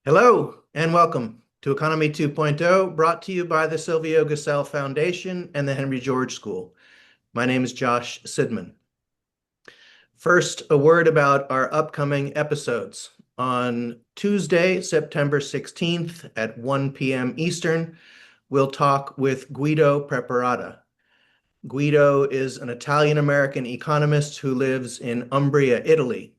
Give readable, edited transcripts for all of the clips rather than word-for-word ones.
Hello and welcome to Economy 2.0, brought to you by the Silvio Gesell Foundation and the Henry George School. My name is Josh Sidman. First, a word about our upcoming episodes. On Tuesday, September 16th at 1 p.m. Eastern, we'll talk with Guido Preparata. Guido is an Italian-American economist who lives in Umbria, Italy.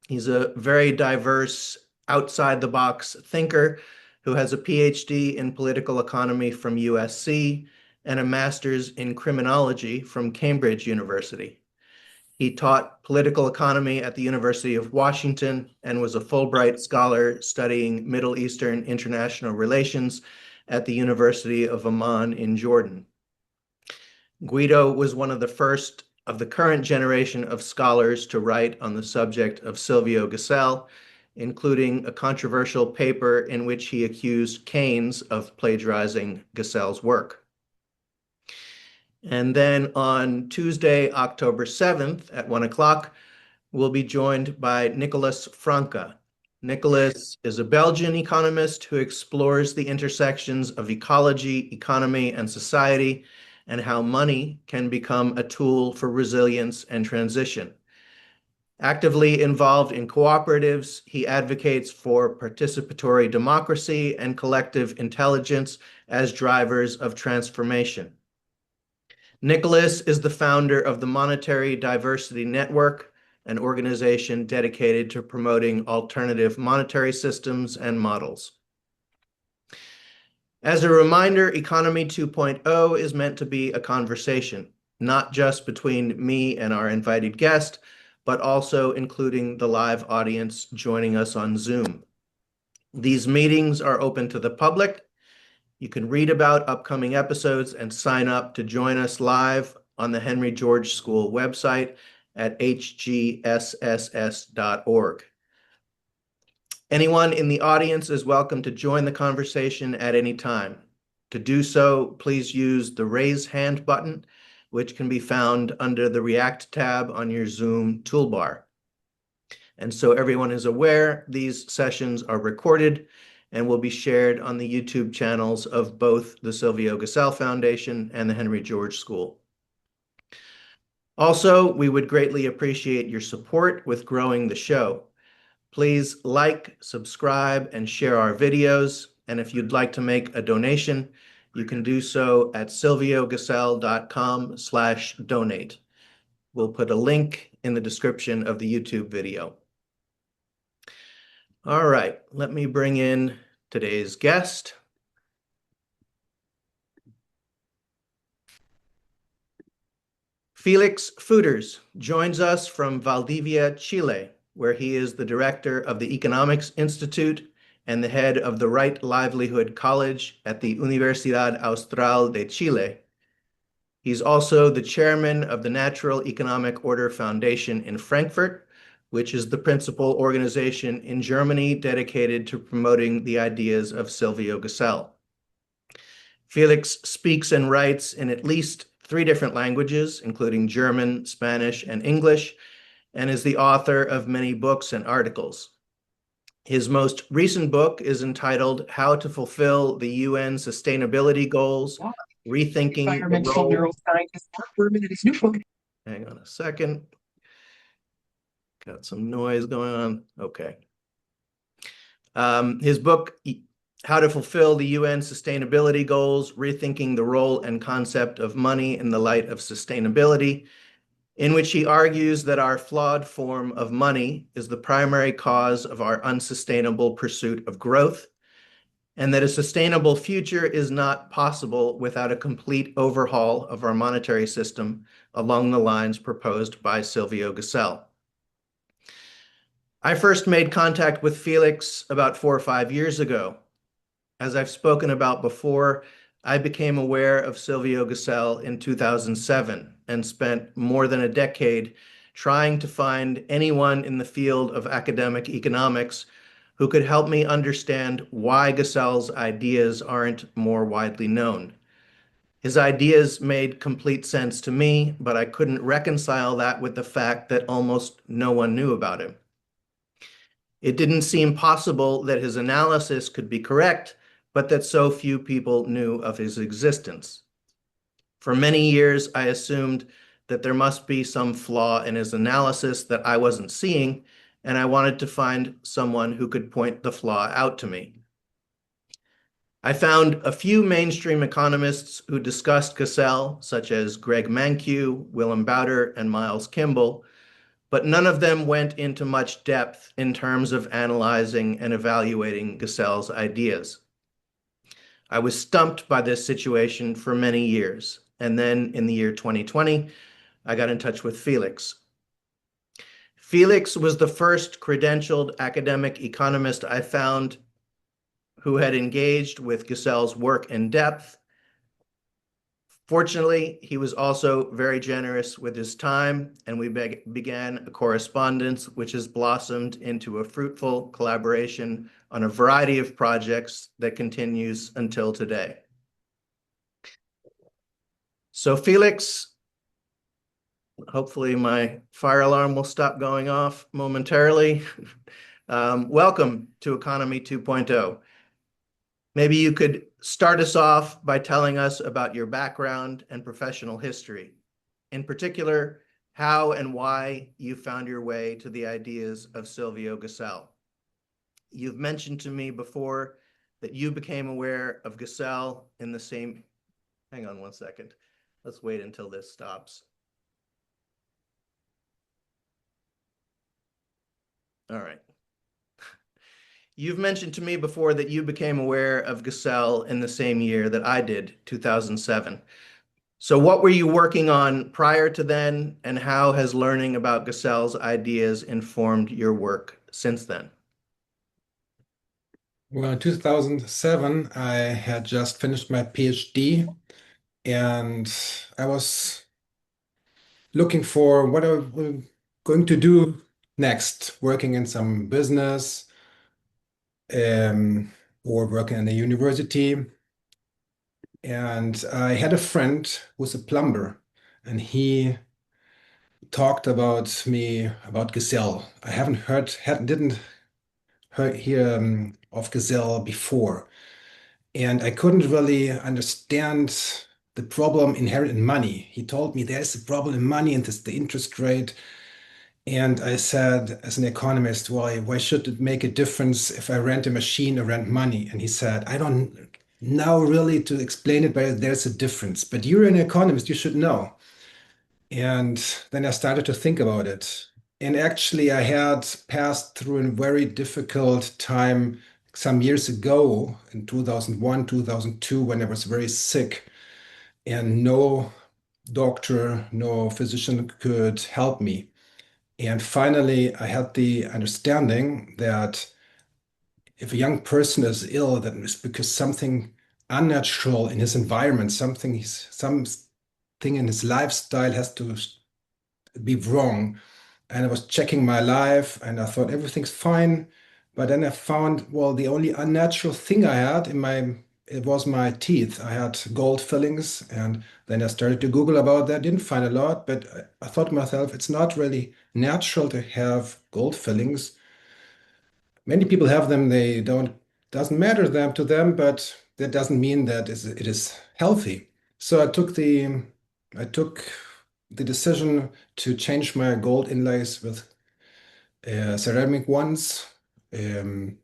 He's a very diverse, outside-the-box thinker who has a PhD in political economy from USC and a master's in criminology from Cambridge University. He taught political economy at the University of Washington and was a Fulbright scholar studying Middle Eastern international relations at the University of Amman in Jordan. Guido was one of the first of the current generation of scholars to write on the subject of Silvio Gesell, including a controversial paper in which he accused Keynes of plagiarizing Gesell's work. And then on Tuesday, October 7th at 1 o'clock, we'll be joined by Nicolas Franca. Nicolas is a Belgian economist who explores the intersections of ecology, economy, and society, and how money can become a tool for resilience and transition. Actively involved in cooperatives, he advocates for participatory democracy and collective intelligence as drivers of transformation. Nicolas is the founder of the Monetary Diversity Network, an organization dedicated to promoting alternative monetary systems and models. As a reminder, Economy 2.0 is meant to be a conversation, not just between me and our invited guest, but also including the live audience joining us on Zoom. These meetings are open to the public. You can read about upcoming episodes and sign up to join us live on the Henry George School website at hgsss.org. Anyone in the audience is welcome to join the conversation at any time. To do so, please use the raise hand button, which can be found under the React tab on your Zoom toolbar. And so everyone is aware, these sessions are recorded and will be shared on the YouTube channels of both the Silvio Gesell Foundation and the Henry George School. Also, we would greatly appreciate your support with growing the show. Please like, subscribe, and share our videos. And if you'd like to make a donation, you can do so at silviogesell.com/donate. We'll put a link in the description of the YouTube video. All right, let me bring in today's guest. Felix Fuders joins us from Valdivia, Chile, where he is the director of the Economics Institute and the head of the Right Livelihood College at the Universidad Austral de Chile. He's also the chairman of the Natural Economic Order Foundation in Frankfurt, which is the principal organization in Germany dedicated to promoting the ideas of Silvio Gesell. Felix speaks and writes in at least 3 different languages, including German, Spanish, and English, and is the author of many books and articles. His most recent book is entitled How to Fulfill the UN Sustainability Goals, Rethinking Environmental Neuroscientist Hang on a second. Got some noise going on. Okay. His book, How to Fulfill the UN Sustainability Goals, Rethinking the Role and Concept of Money in the Light of Sustainability, in which he argues that our flawed form of money is the primary cause of our unsustainable pursuit of growth, and that a sustainable future is not possible without a complete overhaul of our monetary system along the lines proposed by Silvio Gesell. I first made contact with Felix about 4 or 5 years ago. As I've spoken about before, I became aware of Silvio Gesell in 2007 and spent more than a decade trying to find anyone in the field of academic economics who could help me understand why Gesell's ideas aren't more widely known. His ideas made complete sense to me, but I couldn't reconcile that with the fact that almost no one knew about him. It didn't seem possible that his analysis could be correct, but that so few people knew of his existence. For many years, I assumed that there must be some flaw in his analysis that I wasn't seeing, and I wanted to find someone who could point the flaw out to me. I found a few mainstream economists who discussed Cassell, such as Greg Mankiw, Willem Bouter, and Miles Kimball, but none of them went into much depth in terms of analyzing and evaluating Cassell's ideas. I was stumped by this situation for many years, and then in the year 2020, I got in touch with Felix. Felix was the first credentialed academic economist I found who had engaged with Cassell's work in depth. Fortunately, he was also very generous with his time, and we began a correspondence which has blossomed into a fruitful collaboration on a variety of projects that continues until today. So Felix, hopefully my fire alarm will stop going off momentarily. Welcome to Economy 2.0. Maybe you could start us off by telling us about your background and professional history. In particular, how and why you found your way to the ideas of Silvio Gesell. You've mentioned to me before that you became aware of Gesell in the same, hang on one second. Let's wait until this stops. All right. You've mentioned to me before that you became aware of Gesell in the same year that I did, 2007. So what were you working on prior to then, and how has learning about Gesell's ideas informed your work since then? Well, in 2007, I had just finished my PhD and I was looking for what I was going to do next, working in some business or working in a university. And I had a friend who was a plumber, and he talked about Gesell. I didn't hear of Gesell before, and I couldn't really understand the problem inherent in money. He told me there's a problem in money and it's the interest rate. And I said, as an economist, why should it make a difference if I rent a machine or rent money? And he said, I don't know really to explain it, but there's a difference. But you're an economist, you should know. And then I started to think about it. And actually, I had passed through a very difficult time some years ago in 2001, 2002, when I was very sick and no doctor, no physician could help me. And finally, I had the understanding that if a young person is ill, that is because something unnatural in his environment, something in his lifestyle has to be wrong. And I was checking my life and I thought everything's fine. But then I found, well, the only unnatural thing I had it was my teeth. I had gold fillings, and then I started to Google about that. Didn't find a lot, but I thought to myself, it's not really natural to have gold fillings. Many people have them, doesn't matter them to them, but that doesn't mean that it is healthy. So I took the decision to change my gold inlays with ceramic ones, and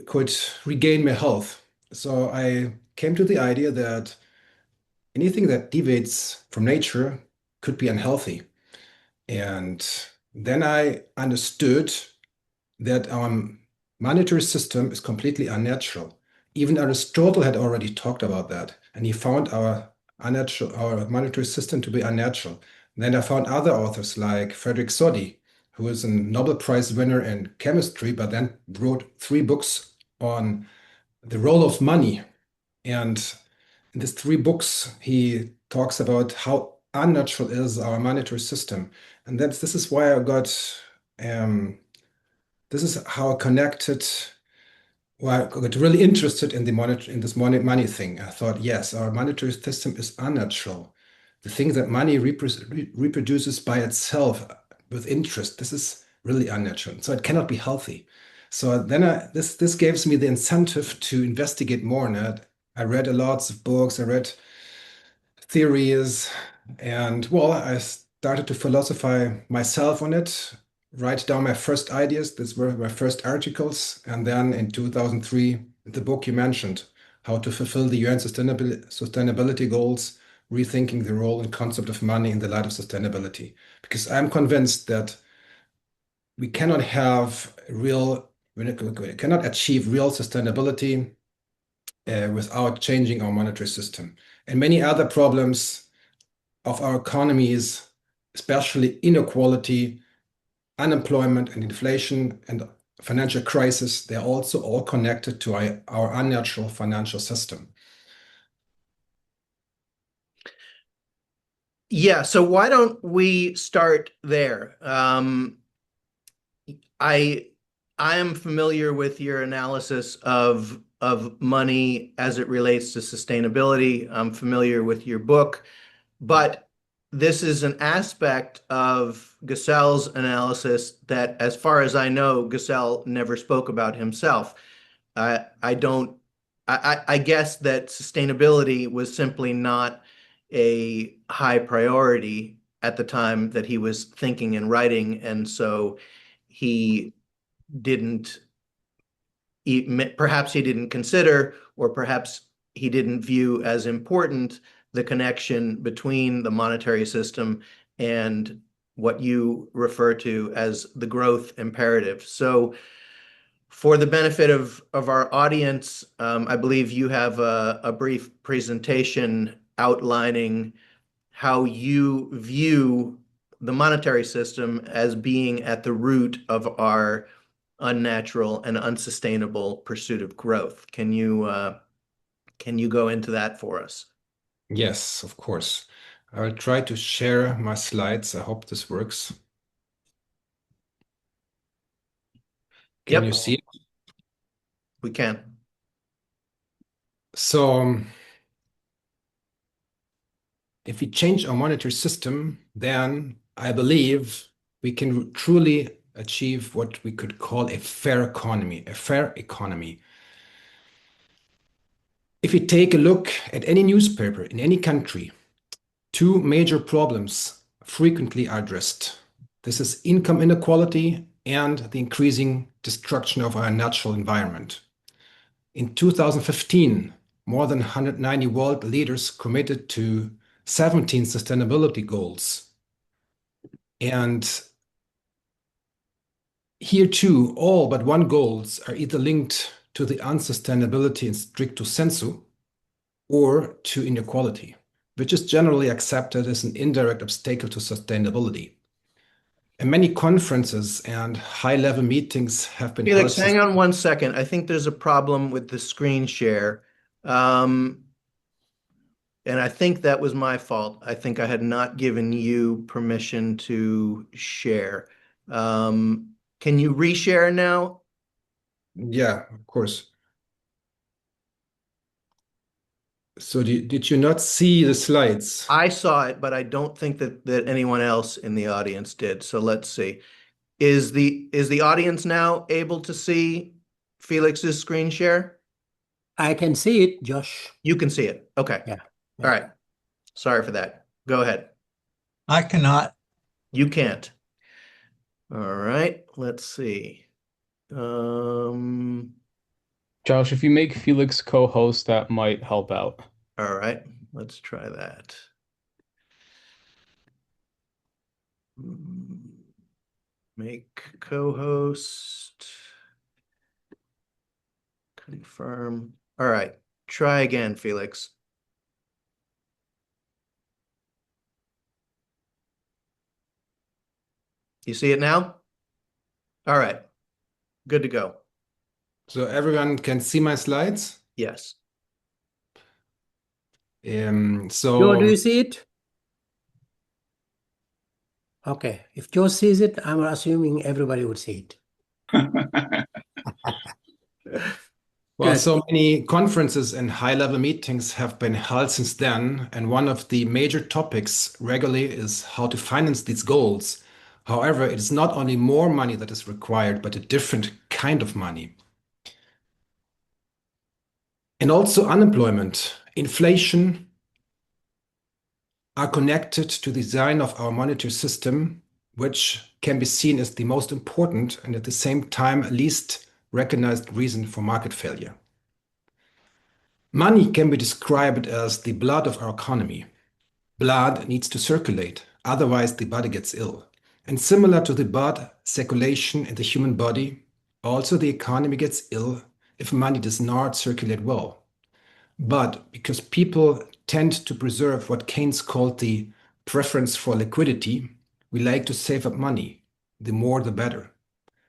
could regain my health. So I came to the idea that anything that deviates from nature could be unhealthy. And then I understood that our monetary system is completely unnatural. Even Aristotle had already talked about that, and he found our monetary system to be unnatural. Then I found other authors like Frederick Soddy, who is a Nobel Prize winner in chemistry, but then wrote 3 books on the role of money. And in these 3 books, he talks about how unnatural is our monetary system. And this is why this is how I connected. Well, I got really interested in this money thing. I thought, yes, our monetary system is unnatural. The thing that money reproduces by itself with interest. This is really unnatural. So it cannot be healthy. So then this gives me the incentive to investigate more in it. I read a lots of books, I read theories, and well, I started to philosophize myself on it, write down my first ideas. These were my first articles. And then in 2003, the book you mentioned, How to Fulfill the UN Sustainability Goals, Rethinking the Role and Concept of Money in the Light of Sustainability. Because I'm convinced that we cannot we cannot achieve real sustainability without changing our monetary system. And many other problems of our economies, especially inequality, unemployment and inflation and financial crisis, they're also all connected to our unnatural financial system. Yeah, so why don't we start there? I am familiar with your analysis of money as it relates to sustainability. I'm familiar with your book, but this is an aspect of Gassell's analysis that, as far as I know, Gassell never spoke about himself. I don't. I guess that sustainability was simply not a high priority at the time that he was thinking and writing, and so he didn't, perhaps he didn't consider, or perhaps he didn't view as important the connection between the monetary system and what you refer to as the growth imperative. So for the benefit of our audience, I believe you have a brief presentation outlining how you view the monetary system as being at the root of our unnatural and unsustainable pursuit of growth. Can you go into that for us? Yes, of course. I will try to share my slides. I hope this works. Can Yep, you see it? we can. So if we change our monetary system, then I believe we can truly achieve what we could call a fair economy, a fair economy. If we take a look at any newspaper in any country, two major problems frequently are addressed. This is income inequality and the increasing destruction of our natural environment. In 2015, more than 190 world leaders committed to 17 sustainability goals. And here too, all but one goals are either linked to the unsustainability in stricto sensu or to inequality, which is generally accepted as an indirect obstacle to sustainability. And many conferences and high-level meetings have been held. Felix, hang on one second. I think there's a problem with the screen share. And I think that was my fault. I think I had not given you permission to share. Can you reshare now? Yeah, of course. So did you not see the slides? I saw it, but I don't think that anyone else in the audience did. So let's see. Is the audience now able to see Felix's screen share? I can see it, Josh. You can see it. Okay. Yeah. All right. Sorry for that. Go ahead. I cannot. You can't. All right. Let's see. Josh, if you make Felix co-host, that might help out. All right. Let's try that. Make co-host. Confirm. All right. Try again, Felix. You see it now? All right. Good to go. So everyone can see my slides? Yes. Joe, do you see it? Okay. If Joe sees it, I'm assuming everybody would see it. Well, Good. so many conferences and high-level meetings have been held since then, and one of the major topics regularly is how to finance these goals. However, it is not only more money that is required, but a different kind of money. And also unemployment, inflation are connected to the design of our monetary system, which can be seen as the most important and at the same time least recognized reason for market failure. Money can be described as the blood of our economy. Blood needs to circulate, otherwise the body gets ill. And similar to the blood circulation in the human body, also the economy gets ill if money does not circulate well. But because people tend to preserve what Keynes called the preference for liquidity, we like to save up money. The more, the better.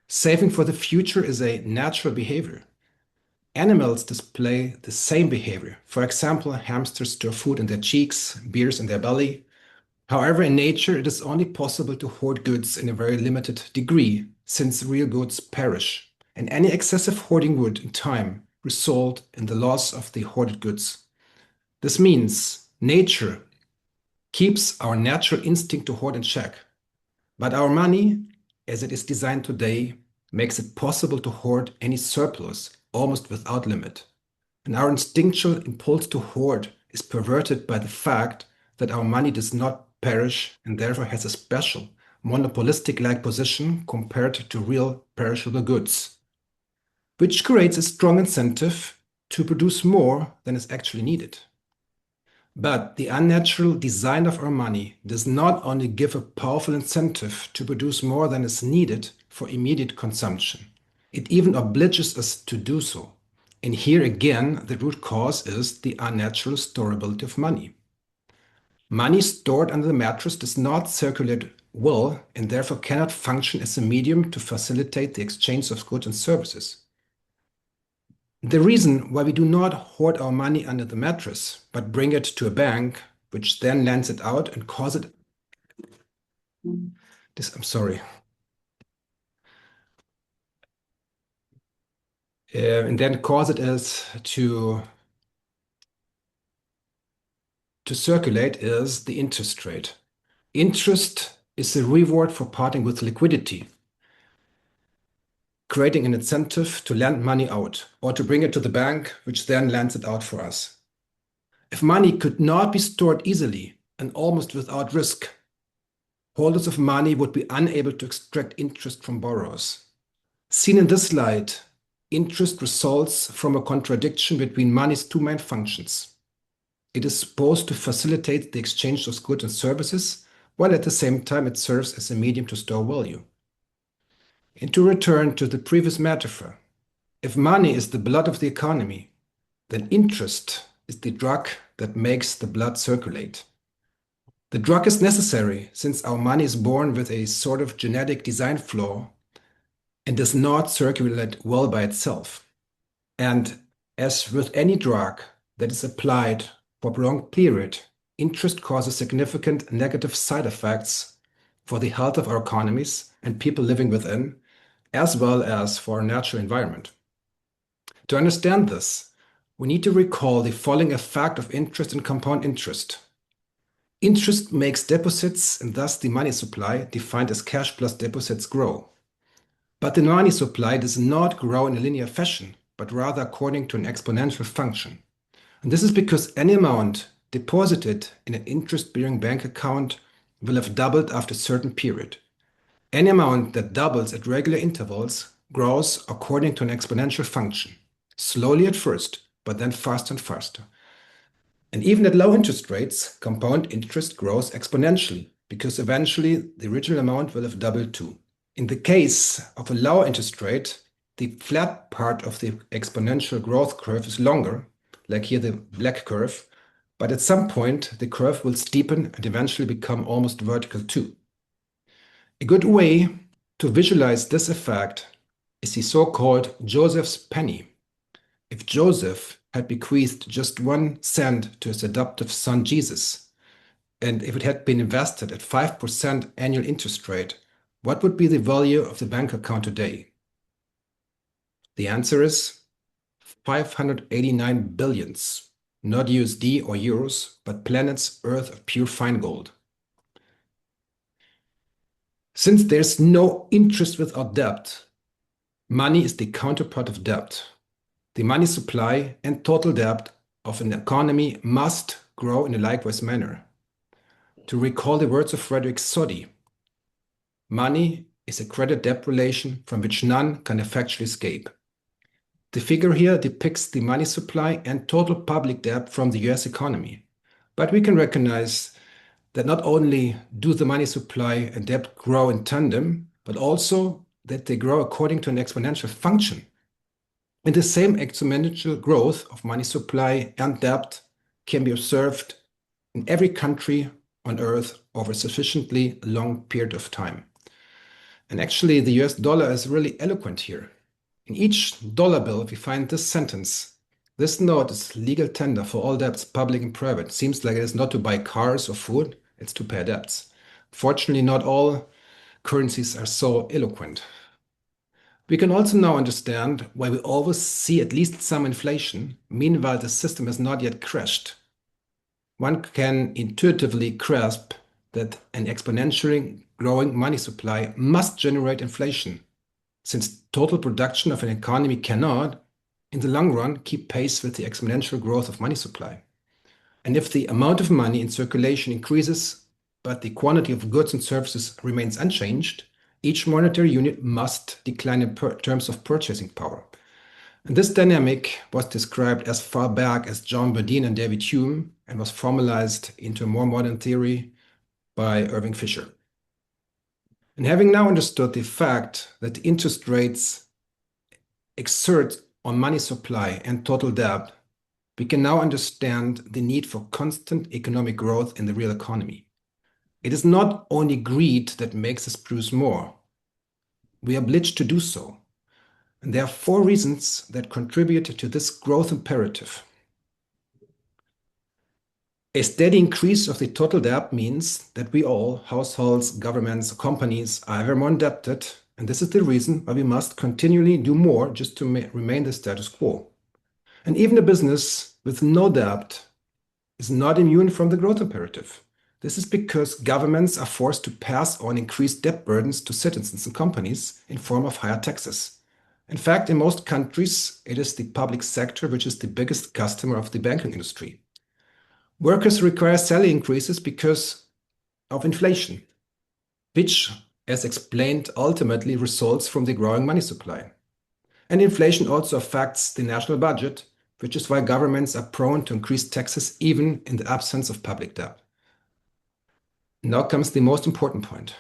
Saving for the future is a natural behavior. Animals display the same behavior. For example, hamsters store food in their cheeks, beers in their belly. However, in nature, it is only possible to hoard goods in a very limited degree, since real goods perish, and any excessive hoarding would, in time, result in the loss of the hoarded goods. This means nature keeps our natural instinct to hoard in check, but our money, as it is designed today, makes it possible to hoard any surplus almost without limit. And our instinctual impulse to hoard is perverted by the fact that our money does not perish and therefore has a special monopolistic-like position compared to real perishable goods, which creates a strong incentive to produce more than is actually needed. But the unnatural design of our money does not only give a powerful incentive to produce more than is needed for immediate consumption, it even obliges us to do so. And here again, the root cause is the unnatural storability of money. Money stored under the mattress does not circulate well and therefore cannot function as a medium to facilitate the exchange of goods and services. The reason why we do not hoard our money under the mattress, but bring it to a bank, which then lends it out and cause it and then cause it as to circulate is the interest rate. Interest is a reward for parting with liquidity, creating an incentive to lend money out or to bring it to the bank, which then lends it out for us. If money could not be stored easily and almost without risk, holders of money would be unable to extract interest from borrowers. Seen in this light, interest results from a contradiction between money's two main functions. It is supposed to facilitate the exchange of goods and services, while at the same time it serves as a medium to store value. And to return to the previous metaphor, if money is the blood of the economy, then interest is the drug that makes the blood circulate. The drug is necessary since our money is born with a sort of genetic design flaw and does not circulate well by itself. And as with any drug that is applied for a prolonged period, interest causes significant negative side effects for the health of our economies and people living within, as well as for our natural environment. To understand this, we need to recall the following effect of interest and compound interest. Interest makes deposits and thus the money supply, defined as cash plus deposits, grow. But the money supply does not grow in a linear fashion, but rather according to an exponential function. And this is because any amount deposited in an interest-bearing bank account will have doubled after a certain period. Any amount that doubles at regular intervals grows according to an exponential function, slowly at first, but then faster and faster. And even at low interest rates, compound interest grows exponentially, because eventually the original amount will have doubled too. In the case of a lower interest rate, the flat part of the exponential growth curve is longer, like here the black curve, but at some point the curve will steepen and eventually become almost vertical too. A good way to visualize this effect is the so-called Joseph's penny. If Joseph had bequeathed just 1 cent to his adoptive son Jesus, and if it had been invested at 5% annual interest rate, what would be the value of the bank account today? The answer is 589 billions, not USD or euros, but planet's Earth of pure fine gold. Since there's no interest without debt, money is the counterpart of debt. The money supply and total debt of an economy must grow in a likewise manner. To recall the words of Frederick Soddy, money is a credit-debt relation from which none can effectually escape. The figure here depicts the money supply and total public debt from the US economy. But we can recognize that not only do the money supply and debt grow in tandem, but also that they grow according to an exponential function. And the same exponential growth of money supply and debt can be observed in every country on earth over a sufficiently long period of time. And actually, the US dollar is really eloquent here. In each dollar bill, we find this sentence: "This note is legal tender for all debts, public and private." Seems like it is not to buy cars or food, it's to pay debts. Fortunately, not all currencies are so eloquent. We can also now understand why we always see at least some inflation. Meanwhile, the system has not yet crashed. One can intuitively grasp that an exponentially growing money supply must generate inflation, since total production of an economy cannot, in the long run, keep pace with the exponential growth of money supply. And if the amount of money in circulation increases, but the quantity of goods and services remains unchanged, each monetary unit must decline in terms of purchasing power. And this dynamic was described as far back as John Bardeen and David Hume and was formalized into a more modern theory by Irving Fisher. And having now understood the fact that the interest rates exert on money supply and total debt, we can now understand the need for constant economic growth in the real economy. It is not only greed that makes us produce more. We are obliged to do so. And there are 4 reasons that contribute to this growth imperative. A steady increase of the total debt means that we all, households, governments, companies, are ever more indebted, and this is the reason why we must continually do more just to remain the status quo. And even a business with no debt is not immune from the growth imperative. This is because governments are forced to pass on increased debt burdens to citizens and companies in form of higher taxes. In fact, in most countries, it is the public sector which is the biggest customer of the banking industry. Workers require salary increases because of inflation, which, as explained, ultimately results from the growing money supply. And inflation also affects the national budget, which is why governments are prone to increase taxes even in the absence of public debt. Now comes the most important point.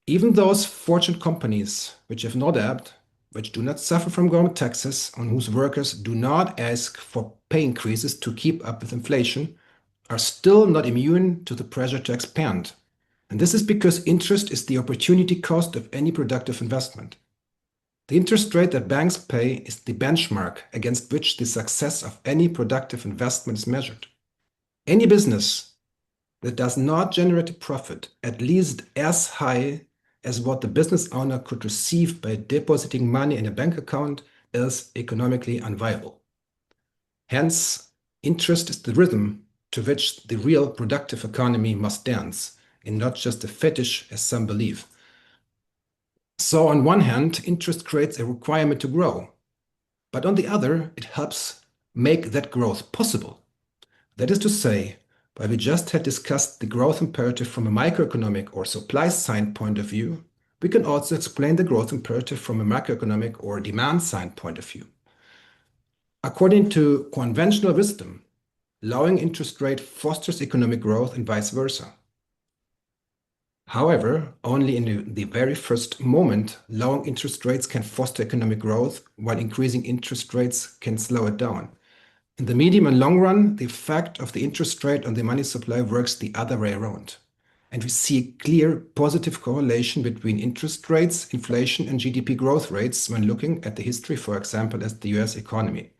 Even those fortunate companies which have no debt, which do not suffer from government taxes, on whose workers do not ask for pay increases to keep up with inflation, are still not immune to the pressure to expand. And this is because interest is the opportunity cost of any productive investment. The interest rate that banks pay is the benchmark against which the success of any productive investment is measured. Any business that does not generate a profit at least as high as what the business owner could receive by depositing money in a bank account is economically unviable. Hence, interest is the rhythm to which the real productive economy must dance, and not just a fetish as some believe. So on one hand, interest creates a requirement to grow, but on the other, it helps make that growth possible. That is to say, while we just had discussed the growth imperative from a microeconomic or supply side point of view, we can also explain the growth imperative from a macroeconomic or demand side point of view. According to conventional wisdom, lowering interest rate fosters economic growth and vice versa. However, only in the very first moment, lowering interest rates can foster economic growth, while increasing interest rates can slow it down. In the medium and long run, the effect of the interest rate on the money supply works the other way around. And we see a clear positive correlation between interest rates, inflation, and GDP growth rates when looking at the history, for example, as the US economy.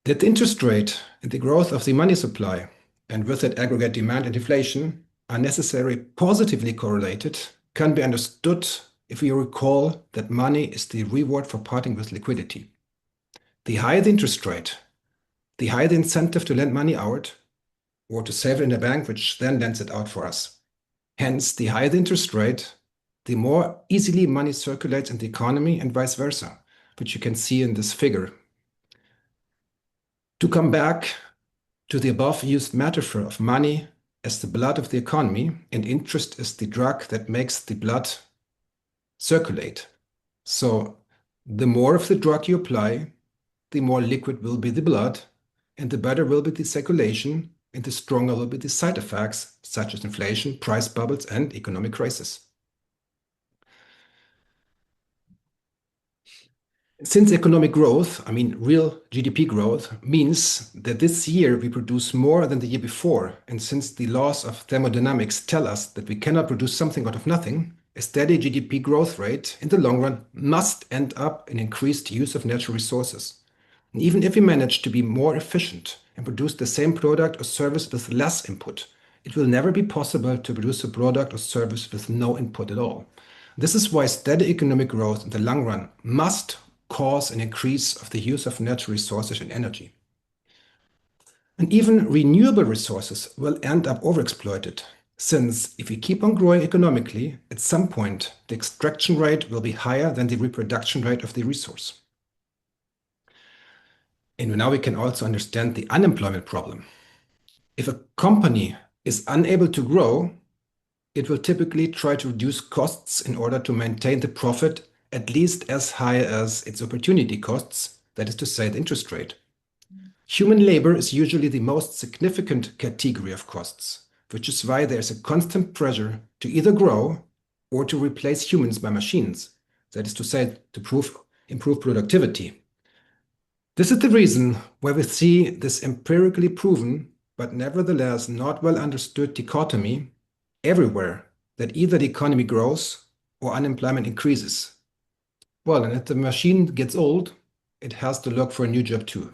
That the interest rate and the growth of the money supply, and with it aggregate demand and inflation, are necessarily positively correlated can be understood if we recall that money is the reward for parting with liquidity. The higher the interest rate, the higher the incentive to lend money out or to save it in a bank, which then lends it out for us. Hence, the higher the interest rate, the more easily money circulates in the economy and vice versa, which you can see in this figure. To come back to the above used metaphor of money as the blood of the economy, and interest is the drug that makes the blood circulate. So the more of the drug you apply, the more liquid will be the blood, and the better will be the circulation, and the stronger will be the side effects, such as inflation, price bubbles, and economic crisis. Since economic growth, I mean real GDP growth, means that this year we produce more than the year before, and since the laws of thermodynamics tell us that we cannot produce something out of nothing, a steady GDP growth rate in the long run must end up in increased use of natural resources. And even if we manage to be more efficient and produce the same product or service with less input, it will never be possible to produce a product or service with no input at all. This is why steady economic growth in the long run must cause an increase of the use of natural resources and energy. And even renewable resources will end up overexploited, since if we keep on growing economically, at some point the extraction rate will be higher than the reproduction rate of the resource. And now we can also understand the unemployment problem. If a company is unable to grow, it will typically try to reduce costs in order to maintain the profit at least as high as its opportunity costs, that is to say, the interest rate. Human labor is usually the most significant category of costs, which is why there is a constant pressure to either grow or to replace humans by machines, that is to say, to improve productivity. This is the reason why we see this empirically proven, but nevertheless not well understood dichotomy everywhere, that either the economy grows or unemployment increases. Well, and if the machine gets old, it has to look for a new job too.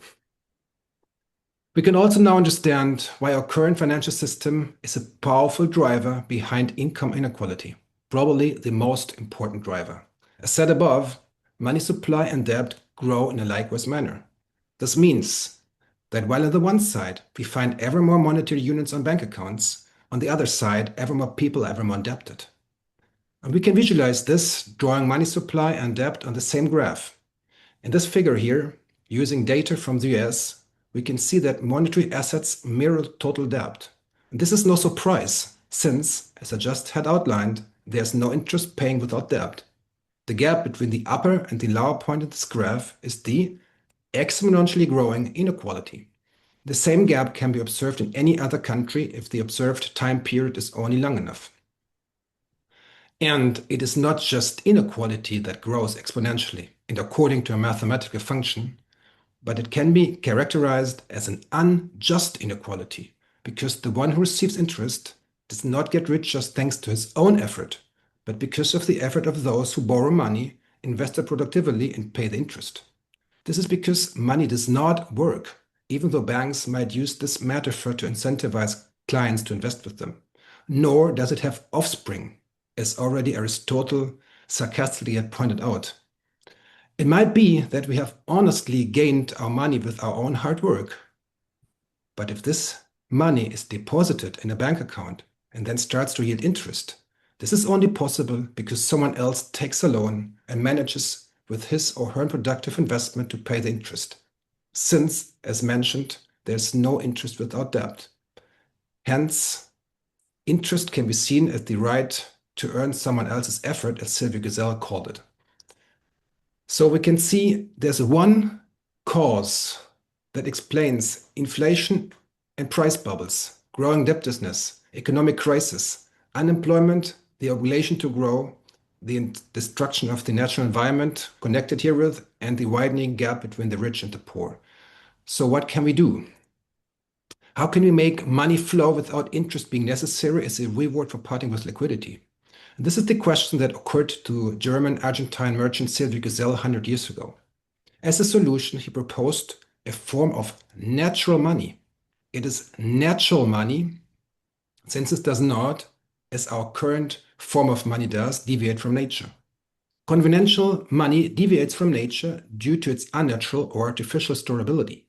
We can also now understand why our current financial system is a powerful driver behind income inequality, probably the most important driver. As said above, money supply and debt grow in a likewise manner. This means that while on the one side we find ever more monetary units on bank accounts, on the other side, ever more people are ever more indebted. And we can visualize this drawing money supply and debt on the same graph. In this figure here, using data from the US, we can see that monetary assets mirror total debt. And this is no surprise, since, as I just had outlined, there's no interest paying without debt. The gap between the upper and the lower point of this graph is the exponentially growing inequality. The same gap can be observed in any other country if the observed time period is only long enough. And it is not just inequality that grows exponentially and according to a mathematical function, but it can be characterized as an unjust inequality, because the one who receives interest does not get rich just thanks to his own effort, but because of the effort of those who borrow money, invest it productively, and pay the interest. This is because money does not work, even though banks might use this metaphor to incentivize clients to invest with them. Nor does it have offspring, as already Aristotle sarcastically had pointed out. It might be that we have honestly gained our money with our own hard work, but if this money is deposited in a bank account and then starts to yield interest, this is only possible because someone else takes a loan and manages with his or her productive investment to pay the interest. Since, as mentioned, there's no interest without debt. Hence, interest can be seen as the right to earn someone else's effort, as Sylvia Gesell called it. So we can see there's one cause that explains inflation and price bubbles, growing debtedness, economic crisis, unemployment, the obligation to grow, the destruction of the natural environment connected herewith, and the widening gap between the rich and the poor. So what can we do? How can we make money flow without interest being necessary as a reward for parting with liquidity? And this is the question that occurred to German-Argentine merchant Sylvia Gesell 100 years ago. As a solution, he proposed a form of natural money. It is natural money, since it does not, as our current form of money does, deviate from nature. Conventional money deviates from nature due to its unnatural or artificial storability.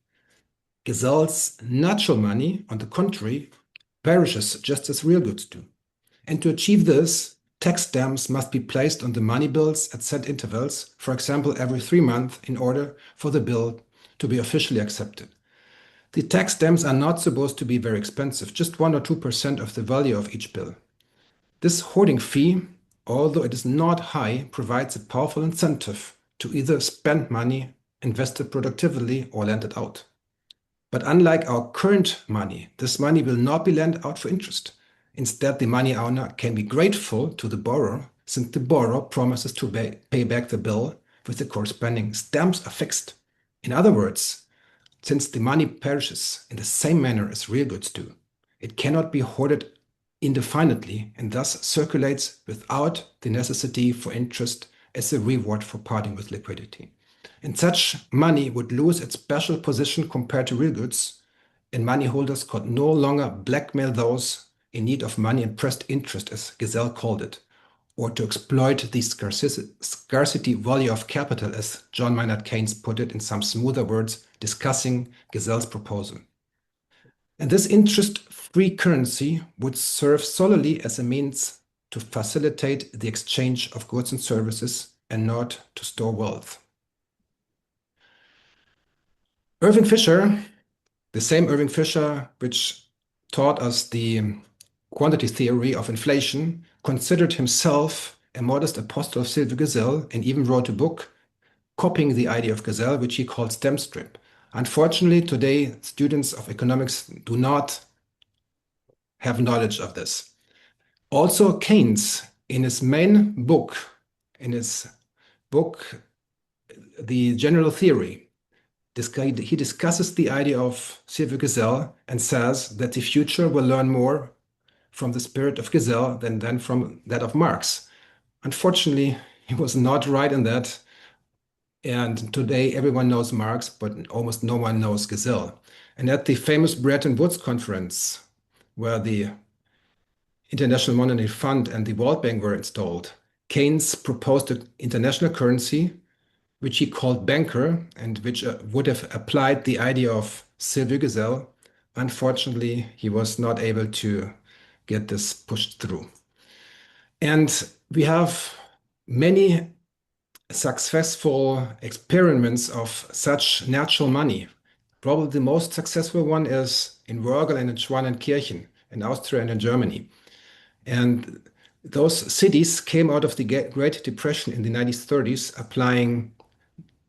Gesell's natural money, on the contrary, perishes just as real goods do. And to achieve this, tax stamps must be placed on the money bills at set intervals, for example, every 3 months, in order for the bill to be officially accepted. The tax stamps are not supposed to be very expensive, just 1 or 2% of the value of each bill. This hoarding fee, although it is not high, provides a powerful incentive to either spend money, invest it productively, or lend it out. But unlike our current money, this money will not be lent out for interest. Instead, the money owner can be grateful to the borrower, since the borrower promises to pay back the bill with the corresponding stamps are fixed. In other words, since the money perishes in the same manner as real goods do, it cannot be hoarded indefinitely and thus circulates without the necessity for interest as a reward for parting with liquidity. And such money would lose its special position compared to real goods, and money holders could no longer blackmail those in need of money and pressed interest, as Gesell called it, or to exploit the scarcity value of capital, as John Maynard Keynes put it in some smoother words, discussing Gesell's proposal. And this interest-free currency would serve solely as a means to facilitate the exchange of goods and services and not to store wealth. Irving Fisher, the same Irving Fisher which taught us the quantity theory of inflation, considered himself a modest apostle of Sylvie Gesell and even wrote a book copying the idea of Gesell, which he called stamp strip. Unfortunately, today, students of economics do not have knowledge of this. Also, Keynes, in his main book, The General Theory, he discusses the idea of Sylvie Gesell and says that the future will learn more from the spirit of Gesell than from that of Marx. Unfortunately, he was not right in that. And today everyone knows Marx, but almost no one knows Gesell. And at the famous Bretton Woods conference, where the International Monetary Fund and the World Bank were installed, Keynes proposed an international currency, which he called banker, and which would have applied the idea of Sylvie Gesell. Unfortunately, he was not able to get this pushed through. And we have many successful experiments of such natural money. Probably the most successful one is in Wörgl and in Schwanenkirchen in Austria and in Germany. And those cities came out of the Great Depression in the 1930s, applying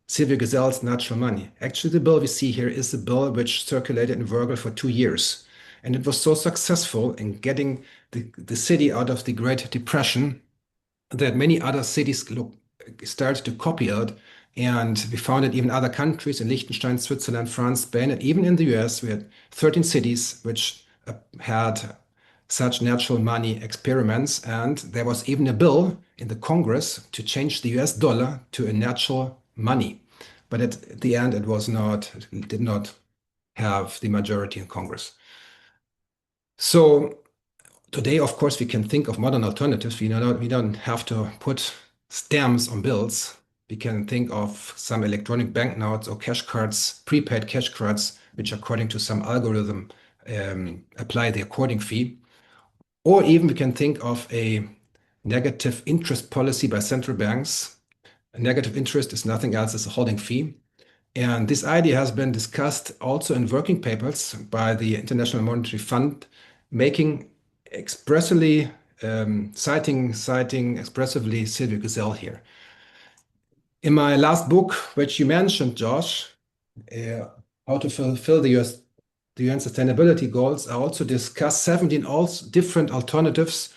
Sylvie Gesell's natural money. Actually, the bill we see here is the bill which circulated in Wörgl for 2 years. And it was so successful in getting the city out of the Great Depression that many other cities started to copy it. And we found it even in other countries, in Liechtenstein, Switzerland, France, Spain, and even in the US, we had 13 cities which had such natural money experiments. And there was even a bill in the Congress to change the US dollar to a natural money. But at the end, it did not have the majority in Congress. So today, of course, we can think of modern alternatives. We don't have to put stamps on bills. We can think of some electronic banknotes or cash cards, prepaid cash cards, which according to some algorithm apply the according fee. Or even we can think of a negative interest policy by central banks. A negative interest is nothing else as a holding fee. And this idea has been discussed also in working papers by the International Monetary Fund, making expressly citing expressively Sylvie Gesell here. In my last book, which you mentioned, Josh, how to fulfill the UN sustainability goals, I also discuss 17 different alternatives.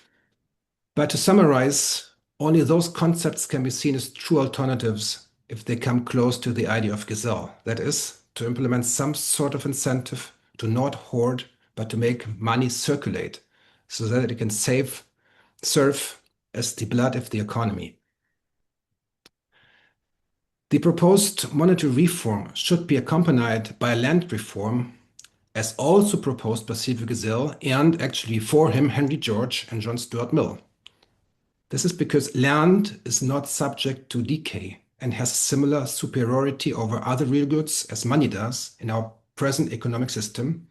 But to summarize, only those concepts can be seen as true alternatives if they come close to the idea of Gesell. That is, to implement some sort of incentive to not hoard, but to make money circulate so that it can serve as the blood of the economy. The proposed monetary reform should be accompanied by a land reform, as also proposed by Sylvie Gesell and actually for him Henry George and John Stuart Mill. This is because land is not subject to decay and has similar superiority over other real goods as money does in our present economic system.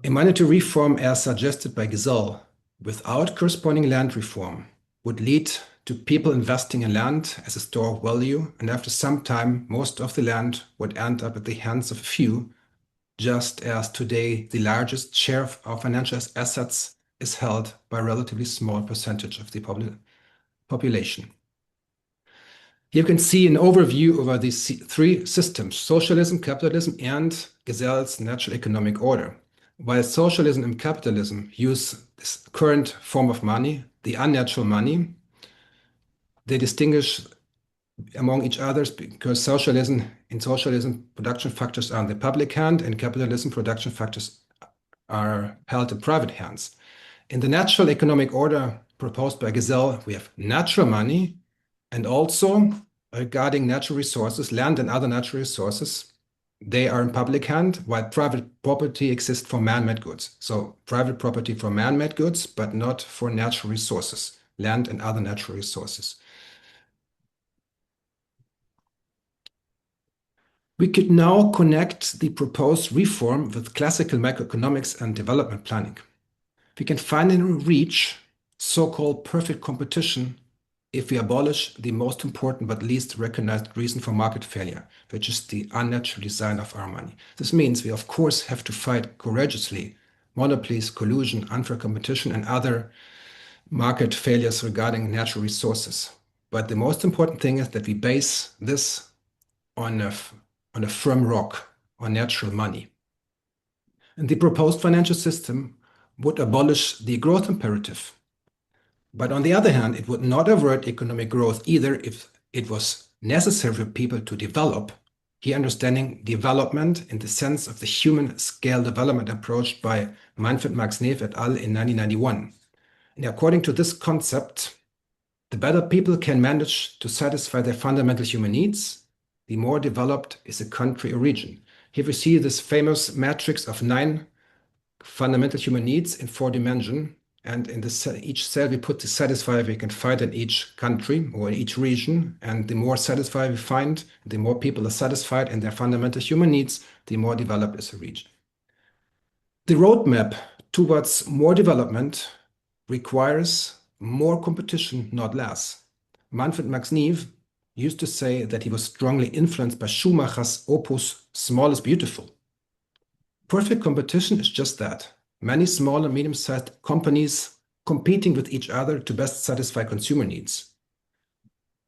A monetary reform, as suggested by Gesell, without corresponding land reform would lead to people investing in land as a store of value, and after some time, most of the land would end up at the hands of a few, just as today the largest share of our financial assets is held by a relatively small percentage of the population. Here you can see an overview over these three systems: socialism, capitalism, and Gesell's natural economic order. While socialism and capitalism use this current form of money, the unnatural money, they distinguish among each other because in socialism, production factors are in the public hand, and capitalism, production factors are held in private hands. In the natural economic order proposed by Gesell, we have natural money, and also regarding natural resources, land and other natural resources, they are in public hand, while private property exists for man-made goods. So private property for man-made goods, but not for natural resources, land and other natural resources. We could now connect the proposed reform with classical macroeconomics and development planning. We can finally reach so-called perfect competition if we abolish the most important but least recognized reason for market failure, which is the unnatural design of our money. This means we, of course, have to fight courageously monopolies, collusion, unfair competition, and other market failures regarding natural resources. But the most important thing is that we base this on a firm rock, on natural money. And the proposed financial system would abolish the growth imperative. But on the other hand, it would not avert economic growth either if it was necessary for people to develop, here understanding development in the sense of the human scale development approach by Manfred Max Neef et al. In 1991. And according to this concept, the better people can manage to satisfy their fundamental human needs, the more developed is a country or region. Here we see this famous matrix of 9 fundamental human needs in 4 dimensions. And in each cell, we put the satisfier we can find in each country or in each region. And the more satisfier we find, the more people are satisfied in their fundamental human needs, the more developed is a region. The roadmap towards more development requires more competition, not less. Manfred Max Neef used to say that he was strongly influenced by Schumacher's opus, Small is Beautiful. Perfect competition is just that. Many small and medium-sized companies competing with each other to best satisfy consumer needs.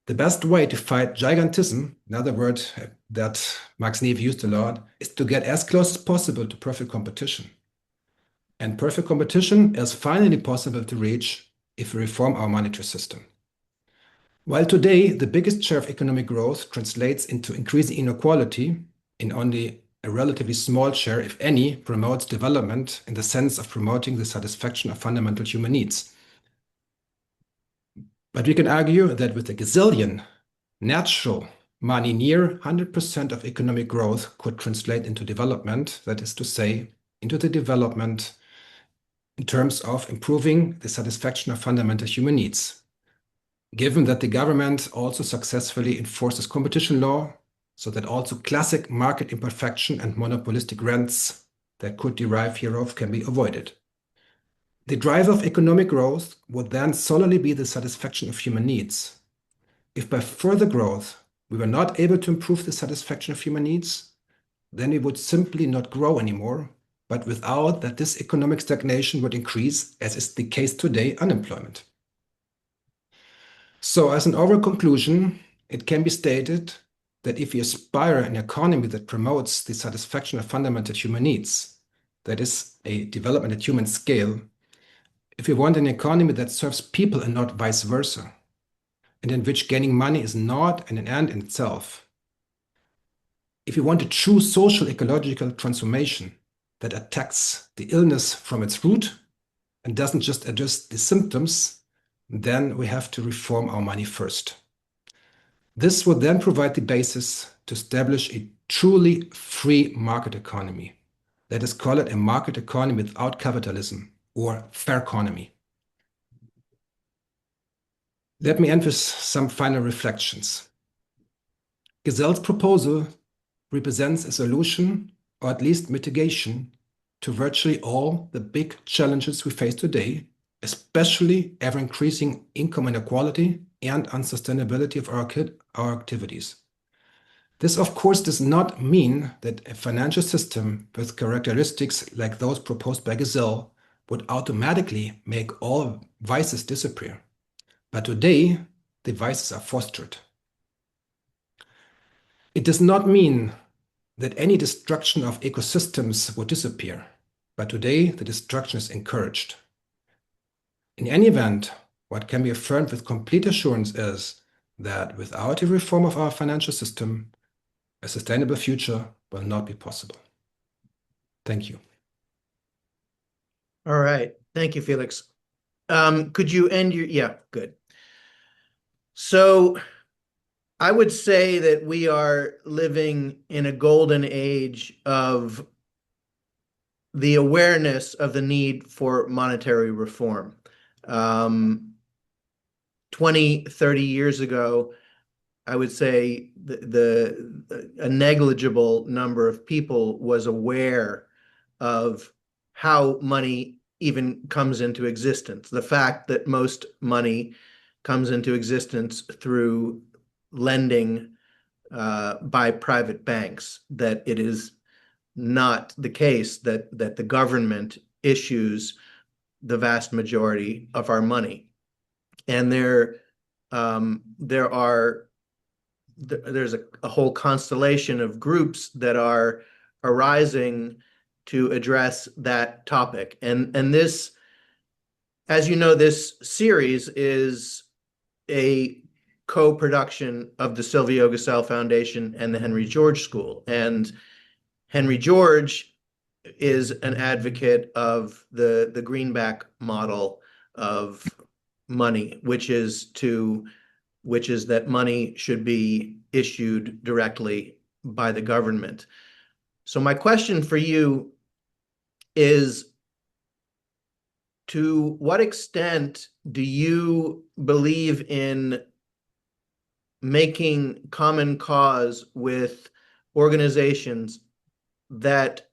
The best way to fight gigantism, another word that Max Neef used a lot, is to get as close as possible to perfect competition. And perfect competition is finally possible to reach if we reform our monetary system. While today the biggest share of economic growth translates into increasing inequality, in only a relatively small share, if any, promotes development in the sense of promoting the satisfaction of fundamental human needs. But we can argue that with the Gesellian natural money, near 100% of economic growth could translate into development, that is to say, into the development in terms of improving the satisfaction of fundamental human needs. Given that the government also successfully enforces competition law, so that also classic market imperfection and monopolistic rents that could derive hereof can be avoided. The driver of economic growth would then solely be the satisfaction of human needs. If by further growth we were not able to improve the satisfaction of human needs, then we would simply not grow anymore, but without that this economic stagnation would increase, as is the case today, unemployment. So as an overall conclusion, it can be stated that if we aspire an economy that promotes the satisfaction of fundamental human needs, that is a development at human scale, if we want an economy that serves people and not vice versa, and in which gaining money is not an end in itself, if we want a true social ecological transformation that attacks the illness from its root and doesn't just address the symptoms, then we have to reform our money first. This would then provide the basis to establish a truly free market economy. Let us call it a market economy without capitalism, or fair economy. Let me end with some final reflections. Gesell's proposal represents a solution, or at least mitigation, to virtually all the big challenges we face today, especially ever-increasing income inequality and unsustainability of our activities. This, of course, does not mean that a financial system with characteristics like those proposed by Gesell would automatically make all vices disappear. But today, the vices are fostered. It does not mean that any destruction of ecosystems would disappear, but today the destruction is encouraged. In any event, what can be affirmed with complete assurance is that without a reform of our financial system, a sustainable future will not be possible. Thank you. All right. Thank you, Felix. Could you end your, yeah, good. So I would say that we are living in a golden age of the awareness of the need for monetary reform. 20, 30 years ago, I would say a negligible number of people was aware of how money even comes into existence. The fact that most money comes into existence through lending by private banks, that it is not the case that the government issues the vast majority of our money. And there's a whole constellation of groups that are arising to address that topic. And this, as you know, this series is a co-production of the Silvio Gesell Foundation and the Henry George School. And Henry George is an advocate of the greenback model of money, which is that money should be issued directly by the government. So my question for you is, to what extent do you believe in making common cause with organizations that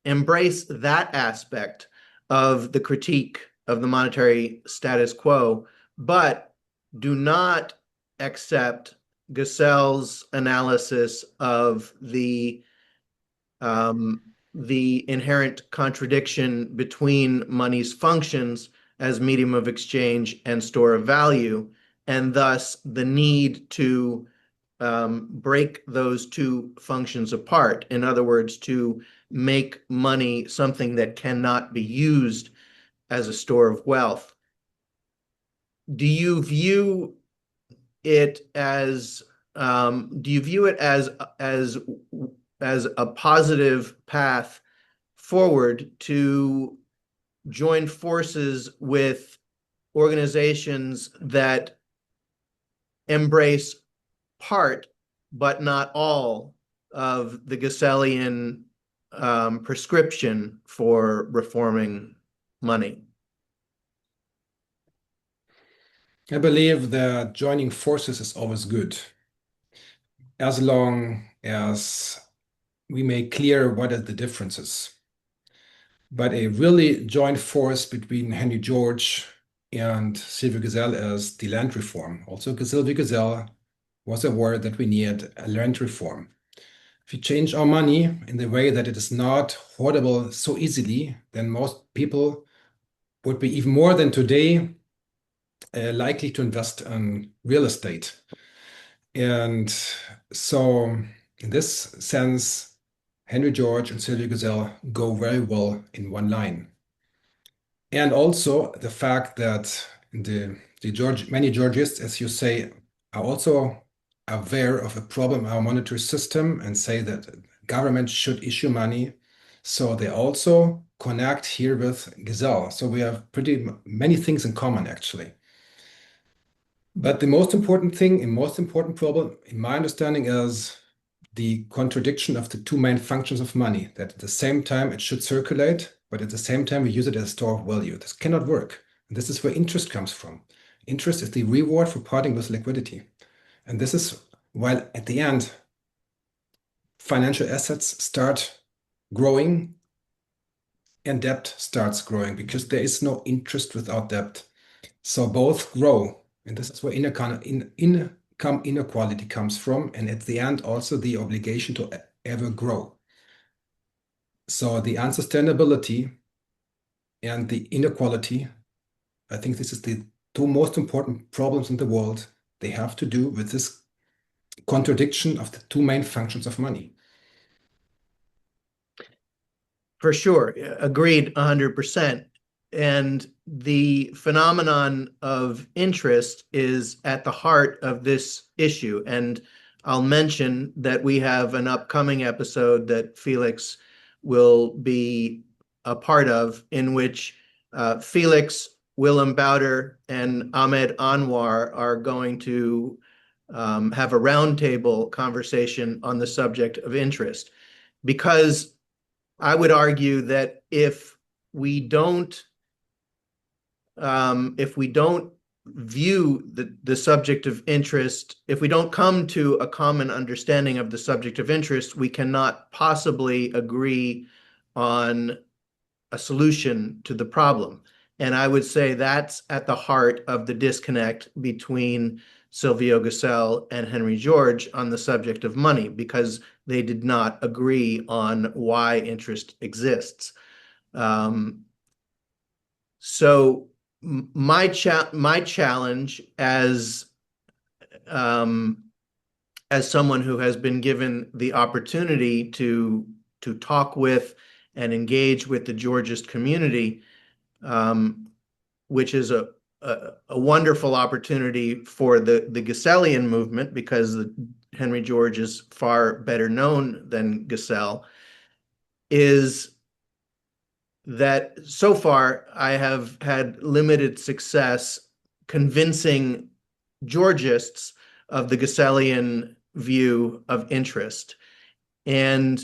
embrace that aspect of the critique of the monetary status quo, but do not accept Gesell's analysis of the inherent contradiction between money's functions as medium of exchange and store of value, and thus the need to break those two functions apart. In other words, to make money something that cannot be used as a store of wealth. Do you view it as a positive path forward to join forces with organizations that embrace part, but not all, of the Gesellian prescription for reforming money? I believe that joining forces is always good, as long as we make clear what are the differences. But a really joint force between Henry George and Silvio Gesell is the land reform. Also, Silvio Gesell was aware that we need a land reform. If we change our money in the way that it is not hoardable so easily, then most people would be, even more than today, likely to invest in real estate. And so in this sense, Henry George and Silvio Gesell go very well in one line. And also the fact that many Georgists, as you say, are also aware of a problem in our monetary system and say that government should issue money. So they also connect here with Gesell. So we have pretty many things in common, actually. But the most important thing, and most important problem, in my understanding, is the contradiction of the two main functions of money, that at the same time it should circulate, but at the same time we use it as a store of value. This cannot work. And this is where interest comes from. Interest is the reward for parting with liquidity. And this is while at the end, financial assets start growing and debt starts growing because there is no interest without debt. So both grow, and this is where income inequality comes from, and at the end also the obligation to ever grow. So the unsustainability and the inequality, I think this is the two most important problems in the world. They have to do with this contradiction of the two main functions of money. For sure. Agreed 100%. And the phenomenon of interest is at the heart of this issue. And I'll mention that we have an upcoming episode that Felix will be a part of, in which Felix, Willem Bouter, and Ahmed Anwar are going to have a roundtable conversation on the subject of interest. Because I would argue that if we don't view the subject of interest, if we don't come to a common understanding of the subject of interest, we cannot possibly agree on a solution to the problem. And I would say that's at the heart of the disconnect between Silvio Gesell and Henry George on the subject of money, because they did not agree on why interest exists. So my challenge as someone who has been given the opportunity to talk with and engage with the Georgist community, which is a wonderful opportunity for the Gesellian movement, because Henry George is far better known than Gesell, is that so far I have had limited success convincing Georgists of the Gesellian view of interest. And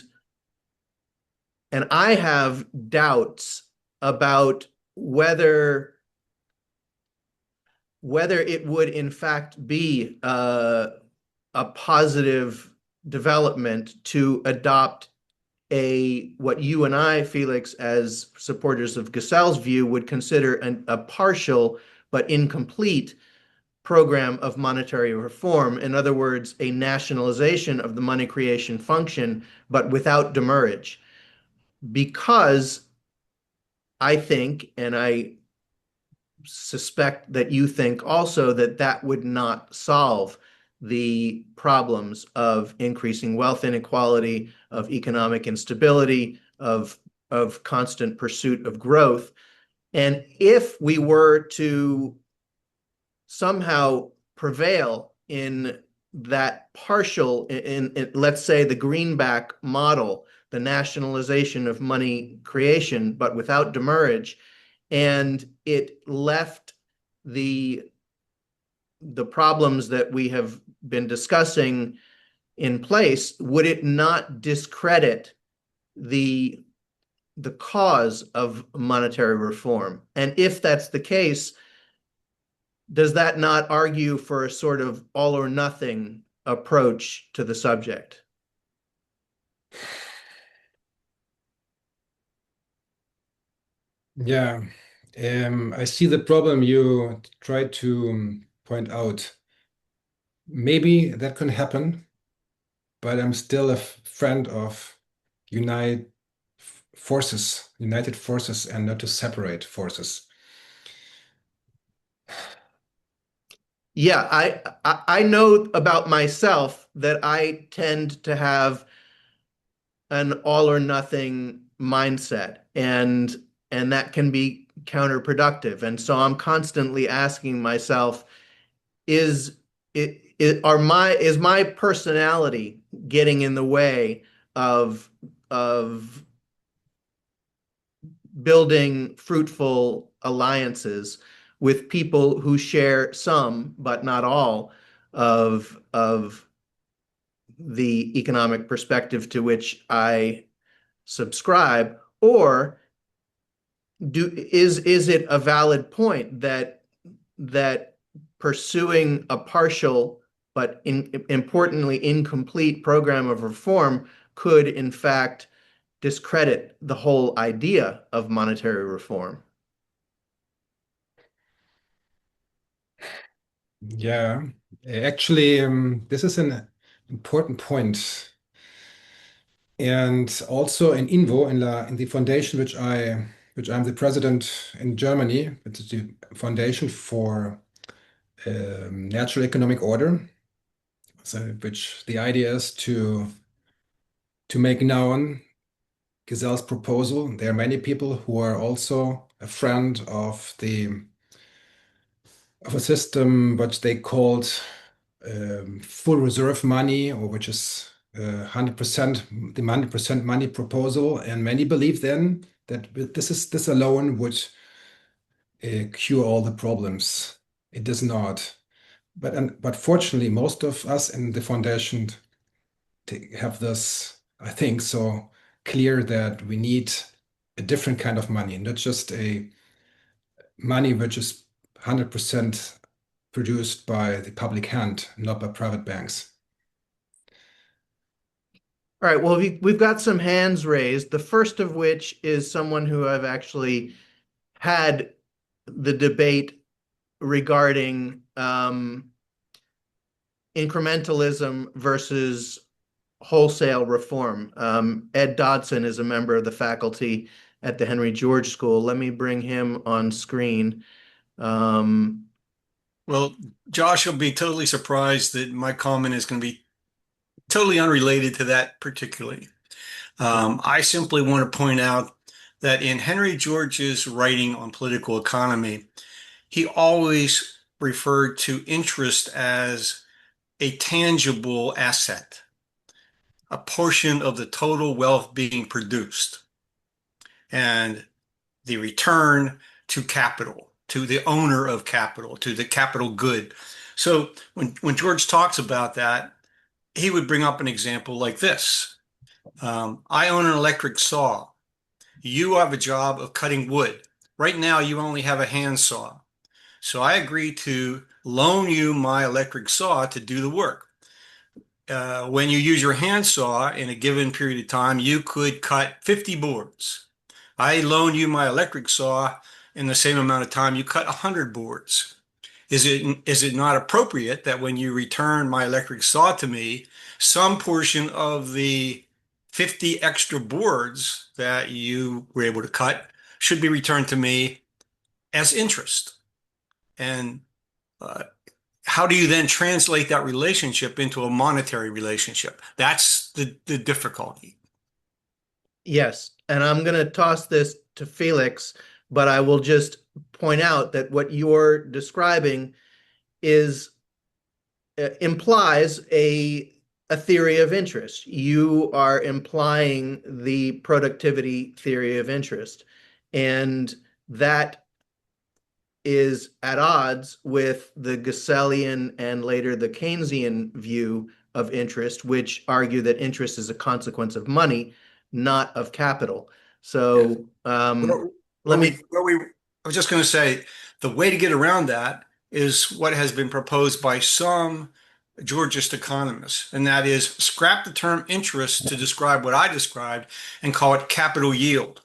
I have doubts about whether it would in fact be a positive development to adopt what you and I, Felix, as supporters of Gesell's view, would consider a partial but incomplete program of monetary reform. In other words, a nationalization of the money creation function, but without demurrage. Because I think, and I suspect that you think also, that would not solve the problems of increasing wealth inequality, of economic instability, of constant pursuit of growth. And if we were to somehow prevail in that partial, in let's say the Greenback model, the nationalization of money creation, but without demurrage, and it left the problems that we have been discussing in place, would it not discredit the cause of monetary reform? And if that's the case, does that not argue for a sort of all or nothing approach to the subject? Yeah, I see the problem you try to point out. Maybe that can happen, but I'm still a friend of united forces, and not to separate forces. Yeah, I know about myself that I tend to have an all or nothing mindset, and that can be counterproductive. And so I'm constantly asking myself, is my personality getting in the way of building fruitful alliances with people who share some, but not all, of the economic perspective to which I subscribe? Or is it a valid point that pursuing a partial but importantly incomplete program of reform could in fact discredit the whole idea of monetary reform? Yeah, actually, this is an important point. And also in INVO, in the foundation which I'm the president in Germany, which is the Foundation for Natural Economic Order. So, which the idea is to make known Gazelle's proposal. There are many people who are also a friend of a system which they called full reserve money, or which is 100% the 100% money proposal, and many believe then that this alone would cure all the problems. It does not. But fortunately, most of us in the foundation have this, I think, so clear that we need a different kind of money, not just a money which is 100% produced by the public hand, not by private banks. All right, well, we've got some hands raised, the first of which is someone who I've actually had the debate regarding incrementalism versus wholesale reform. Ed Dodson is a member of the faculty at the Henry George School. Let me bring him on screen. Well, Josh will be totally surprised that my comment is going to be totally unrelated to that particularly. I simply want to point out that in Henry George's writing on political economy, he always referred to interest as a tangible asset, a portion of the total wealth being produced, and the return to capital, to the owner of capital, to the capital good. So when George talks about that, he would bring up an example like this. I own an electric saw. You have a job of cutting wood. Right now, you only have a hand saw. So I agree to loan you my electric saw to do the work. When you use your hand saw in a given period of time, you could cut 50 boards. I loan you my electric saw in the same amount of time, you cut 100 boards. Is it not appropriate that when you return my electric saw to me, some portion of the 50 extra boards that you were able to cut should be returned to me as interest? And how do you then translate that relationship into a monetary relationship? That's the difficulty. Yes, and I'm going to toss this to Felix, but I will just point out that what you're describing is implies a theory of interest. You are implying the productivity theory of interest, and that is at odds with the Gazellian and later the Keynesian view of interest, which argue that interest is a consequence of money, not of capital. So I was just going to say, the way to get around that is what has been proposed by some Georgist economists, and that is scrap the term interest to describe what I described and call it capital yield.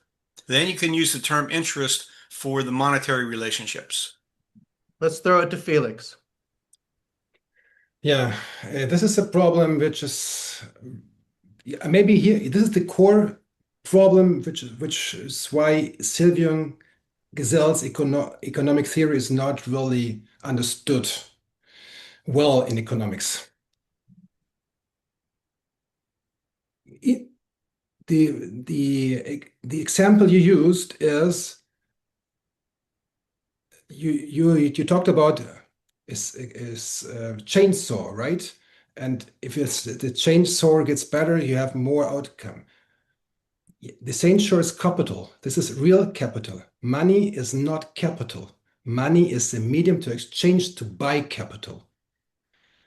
Then you can use the term interest for the monetary relationships. let's throw it to Felix. Yeah, this is a problem which is maybe here. This is the core problem, which is why Sylvian Gazelle's economic theory is not really understood well in economics. The example you used is you talked about is chainsaw, right? And if the chainsaw gets better, you have more outcome. The chainsaw is capital. This is real capital. Money is not capital. Money is a medium to exchange to buy capital.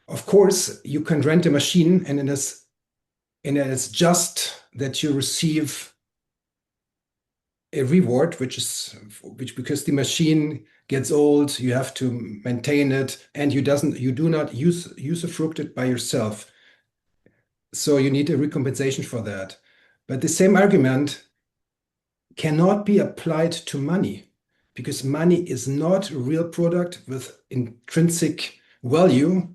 Of course, you can rent a machine, and it is just that you receive a reward, which because the machine gets old, you have to maintain it, and you do not usufruct it by yourself. So you need a recompensation for that. But the same argument cannot be applied to money, because money is not a real product with intrinsic value,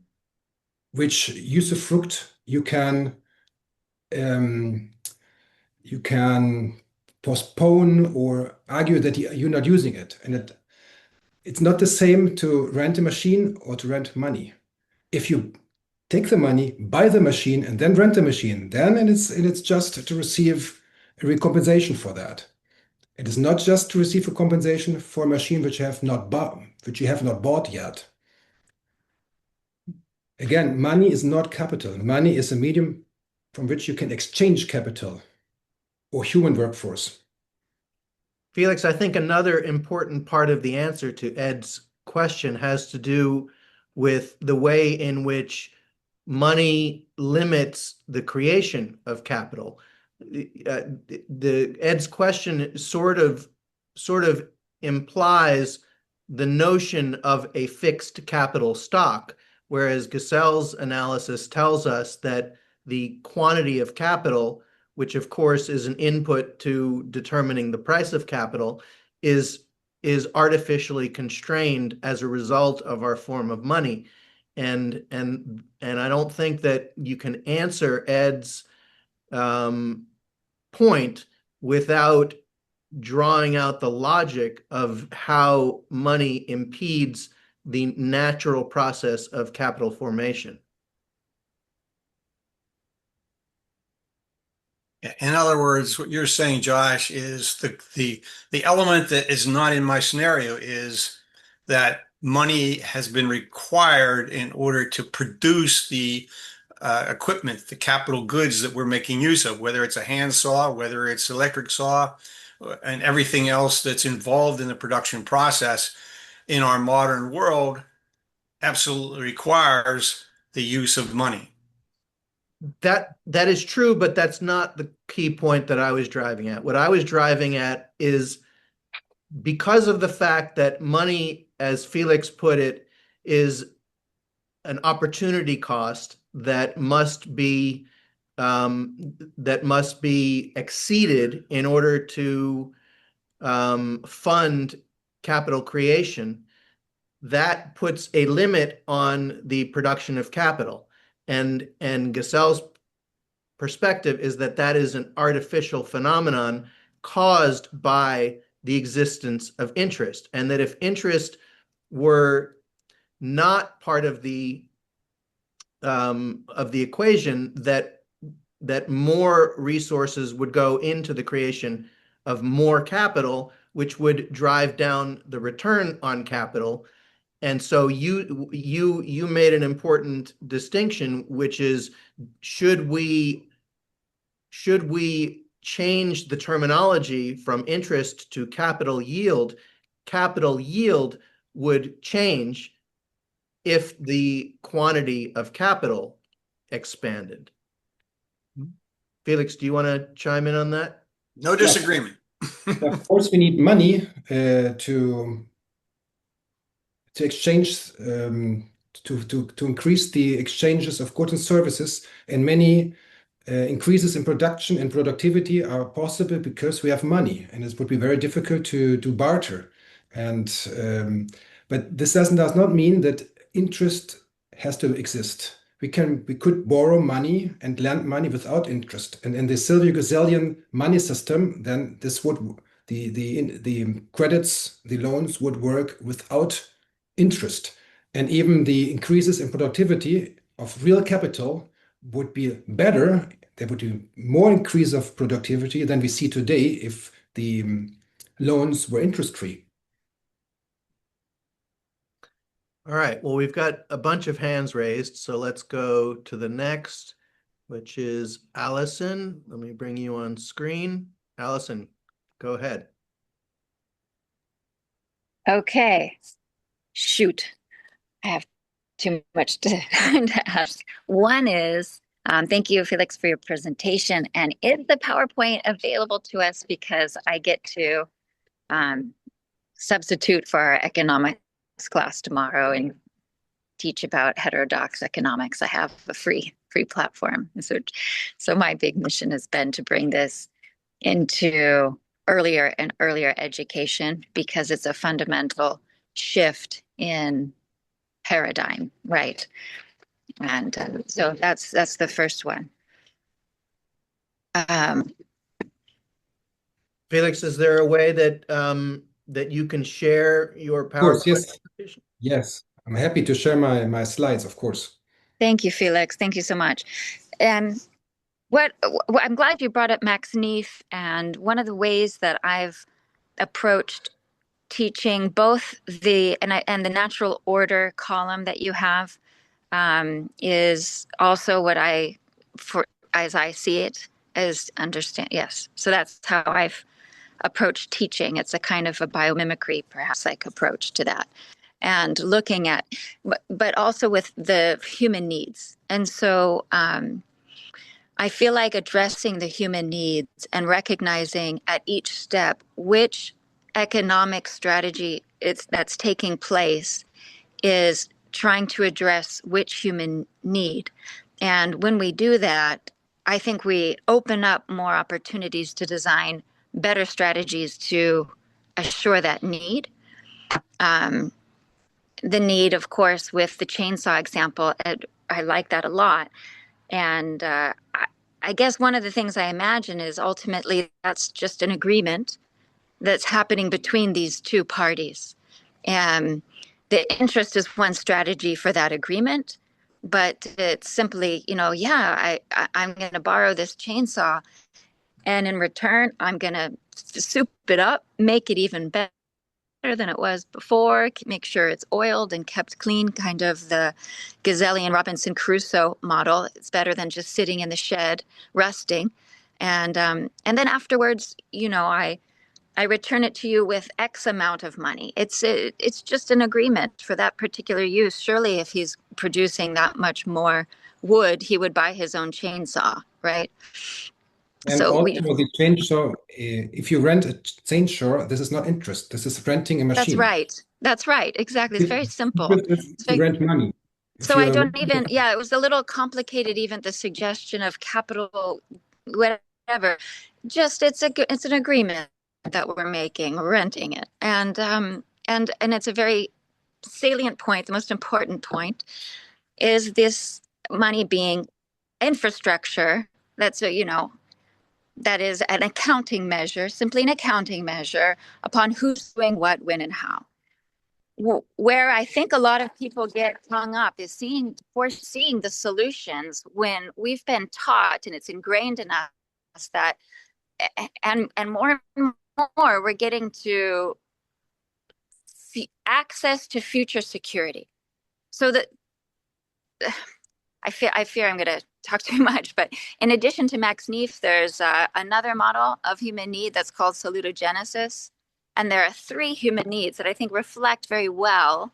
which usufruct you can postpone or argue that you're not using it. And it's not the same to rent a machine or to rent money. If you take the money, buy the machine, and then rent the machine, then it's just to receive a recompensation for that. It is not just to receive a compensation for a machine which you have not bought yet. Again, money is not capital. Money is a medium from which you can exchange capital or human workforce. Felix, I think another important part of the answer to Ed's question has to do with the way in which money limits the creation of capital. Ed's question sort of implies the notion of a fixed capital stock, whereas Gesell's analysis tells us that the quantity of capital, which of course is an input to determining the price of capital, is artificially constrained as a result of our form of money. And I don't think that you can answer Ed's point without drawing out the logic of how money impedes the natural process of capital formation. In other words, what you're saying, Josh, is the element that is not in my scenario is that money has been required in order to produce the equipment, the capital goods that we're making use of, whether it's a hand saw, whether it's electric saw, and everything else that's involved in the production process in our modern world absolutely requires the use of money. That is true, but that's not the key point that I was driving at. What I was driving at is because of the fact that money, as Felix put it, is an opportunity cost that must be exceeded in order to fund capital creation. That puts a limit on the production of capital. And Gesell's perspective is that that is an artificial phenomenon caused by the existence of interest, and that if interest were not part of the equation, that more resources would go into the creation of more capital, which would drive down the return on capital. And so you made an important distinction, which is should we change the terminology from interest to capital yield? Capital yield would change if the quantity of capital expanded. Felix, do you want to chime in on that? No disagreement. Of course, we need money to exchange, to increase the exchanges of goods and services, and many increases in production and productivity are possible because we have money, and it would be very difficult to barter. And but this does not mean that interest has to exist. We could borrow money and lend money without interest. And in the Silvio-Gesellian money system, then this would the credits, the loans would work without interest, and even the increases in productivity of real capital would be better. There would be more increase of productivity than we see today if the loans were interest-free. All right, well, we've got a bunch of hands raised, so let's go to the next, which is Allison. Let me bring you on screen. Allison, go ahead. Okay. Shoot. I have too much to ask. One is, thank you, Felix, for your presentation. And is the PowerPoint available to us? Because I get to substitute for our economics class tomorrow and teach about heterodox economics. I have a free free platform. So my big mission has been to bring this into earlier and earlier education because it's a fundamental shift in paradigm, right? And so that's the first one. Felix, is there a way that that you can share your Of course, PowerPoint yes. presentation? Yes. I'm happy to share my slides, of course. Thank you, Felix. Thank you so much. And I'm glad you brought up Max Neef. And one of the ways that I've approached teaching both the the natural order column that you have is also what as I see it, as understand. Yes. So that's how I've approached teaching. It's a kind of a biomimicry, perhaps, like approach to that. And looking at, but also with the human needs. And so I feel like addressing the human needs and recognizing at each step which economic strategy that's taking place is trying to address which human need. And when we do that, I think we open up more opportunities to design better strategies to assure that need. The need, of course, with the chainsaw example, I like that a lot. And I guess one of the things I imagine is ultimately that's just an agreement that's happening between these two parties. And the interest is one strategy for that agreement, but it's simply, I'm going to borrow this chainsaw, and in return, I'm going to soup it up, make it even better than it was before, make sure it's oiled and kept clean, kind of the Gazelle Robinson Crusoe model. It's better than just sitting in the shed rusting. And then afterwards, I return it to you with X amount of money. It's just an agreement for that particular use. Surely if he's producing that much more wood, he would buy his own chainsaw, right? And So also the chainsaw, if you rent a chainsaw, this is not interest. This is renting a machine. That's right. Exactly. It's very simple. It's to rent money. So I don't even, it was a little complicated, even the suggestion of capital, whatever. Just it's an agreement that we're making, we're renting it. And it's a very salient point. The most important point is this money being infrastructure. That is an accounting measure, simply an accounting measure upon who's doing what, when, and how. Where I think a lot of people get hung up is foreseeing the solutions when we've been taught, and it's ingrained in us that, and more and more, we're getting to access to future security. So that I fear I'm going to talk too much, but in addition to Max Neef, there's another model of human need that's called salutogenesis. And there are 3 human needs that I think reflect very well,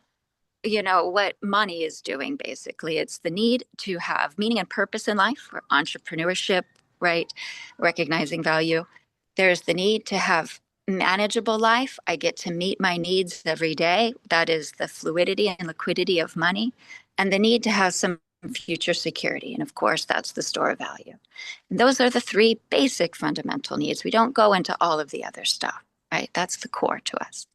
what money is doing, basically. It's the need to have meaning and purpose in life, or entrepreneurship, right? Recognizing value. There's the need to have manageable life. I get to meet my needs every day. That is the fluidity and liquidity of money. And the need to have some future security. And of course, that's the store value. And those are the 3 basic fundamental needs. We don't go into all of the other stuff, right? That's the core to us.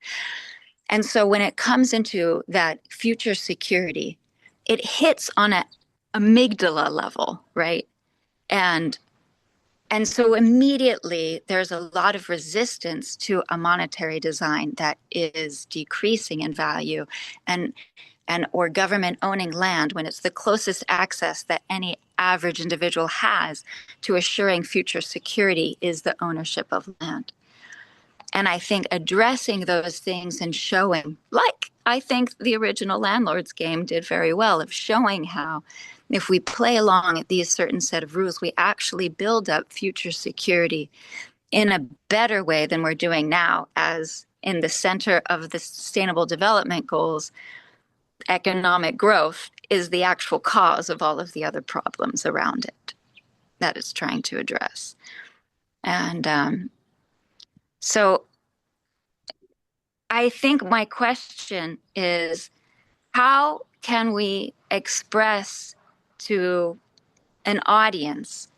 And so when it comes into that future security, it hits on an amygdala level, right? And so immediately there's a lot of resistance to a monetary design that is decreasing in value or government owning land when it's the closest access that any average individual has to assuring future security is the ownership of land. And I think addressing those things and showing, like I think the original Landlord's Game did very well, of showing how if we play along at these certain set of rules, we actually build up future security in a better way than we're doing now, as in the center of the Sustainable Development Goals, economic growth is the actual cause of all of the other problems around it that it's trying to address. And so I think my question is, how can we express to an audience,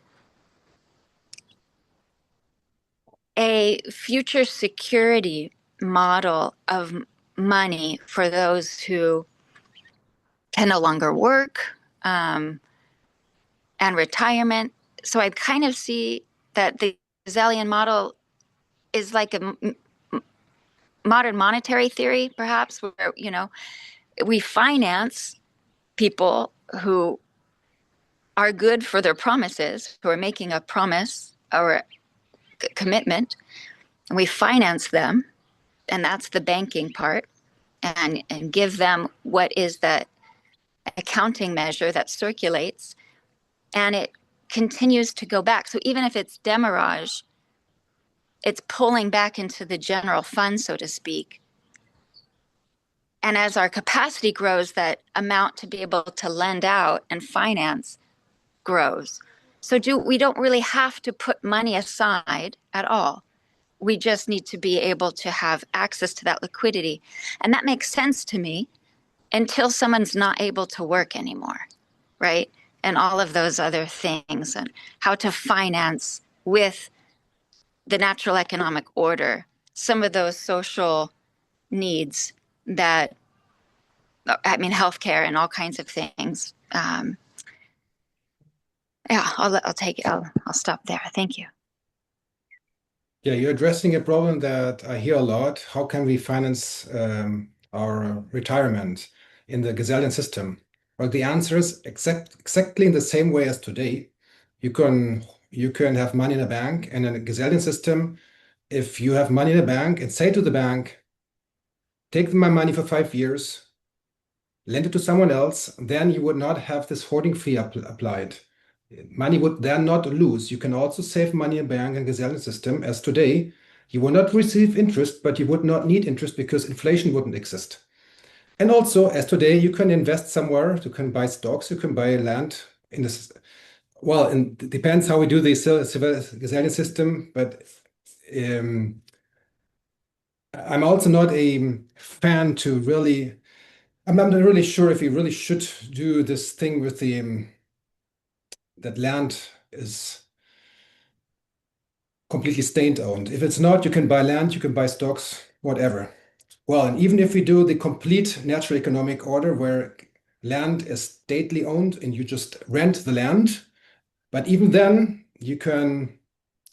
a future security model of money for those who can no longer work, and retirement. So I kind of see that the Gazelian model is like a modern monetary theory, perhaps, where, we finance people who are good for their promises, who are making a promise or a commitment, and we finance them, and that's the banking part, and give them what is that accounting measure that circulates, and it continues to go back. So even if it's demurrage, it's pulling back into the general fund, so to speak. And as our capacity grows, that amount to be able to lend out and finance grows. So we don't really have to put money aside at all. We just need to be able to have access to that liquidity. And that makes sense to me until someone's not able to work anymore, right? And all of those other things, and how to finance with the natural economic order some of those social needs that, healthcare and all kinds of things. I'll take it. I'll stop there. Thank you. Yeah, you're addressing a problem that I hear a lot. How can we finance our retirement in the Gazelian system? Well, the answer is exactly in the same way as today. You can have money in a bank, and in a Gazelian system, if you have money in a bank and say to the bank, take my money for 5 years, lend it to someone else, then you would not have this hoarding fee applied. Money would then not lose. You can also save money in a bank and Gazelian system as today. You will not receive interest, but you would not need interest because inflation wouldn't exist. And also, as today, you can invest somewhere. You can buy stocks. You can buy land in this. Well, and it depends how we do the Gazelian system, but I'm also not a fan to really. I'm not really sure if we really should do this thing with the that land is completely state-owned. If it's not, you can buy land, you can buy stocks, whatever. Well, and even if we do the complete natural economic order where land is stately owned and you just rent the land, but even then you can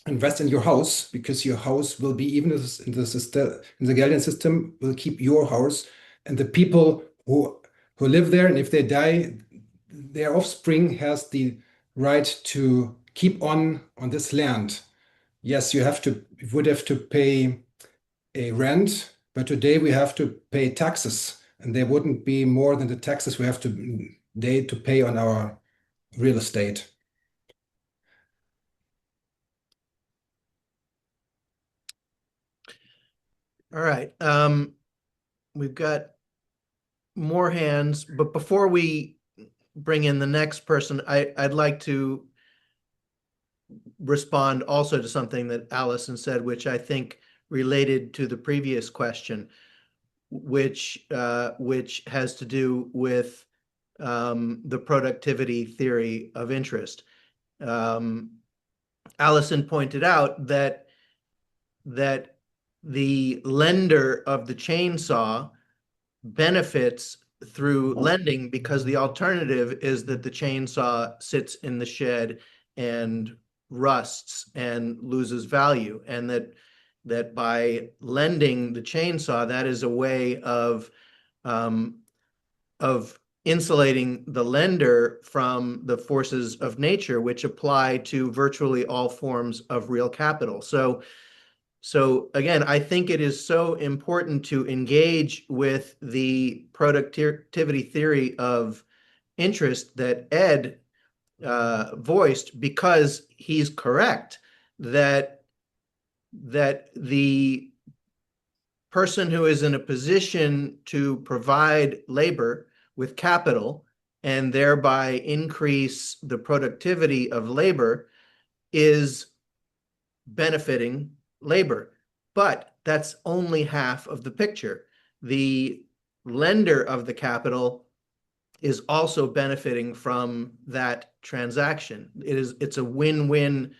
invest in your house because your house will be, even in the Galilean system, will keep your house, and the people who live there, and if they die, their offspring has the right to keep on this land. Yes, you would have to pay a rent, but today we have to pay taxes, and there wouldn't be more than the taxes we have to pay on our real estate. All right. We've got more hands, but before we bring in the next person, I'd like to respond also to something that Allison said, which I think related to the previous question, which has to do with the productivity theory of interest. Allison pointed out that the lender of the chainsaw benefits through lending because the alternative is that the chainsaw sits in the shed and rusts and loses value, and that by lending the chainsaw, that is a way of insulating the lender from the forces of nature, which apply to virtually all forms of real capital. So again, I think it is so important to engage with the productivity theory of interest that Ed voiced, because he's correct that the person who is in a position to provide labor with capital and thereby increase the productivity of labor is benefiting labor. But that's only half of the picture. The lender of the capital is also benefiting from that transaction. It's a win-win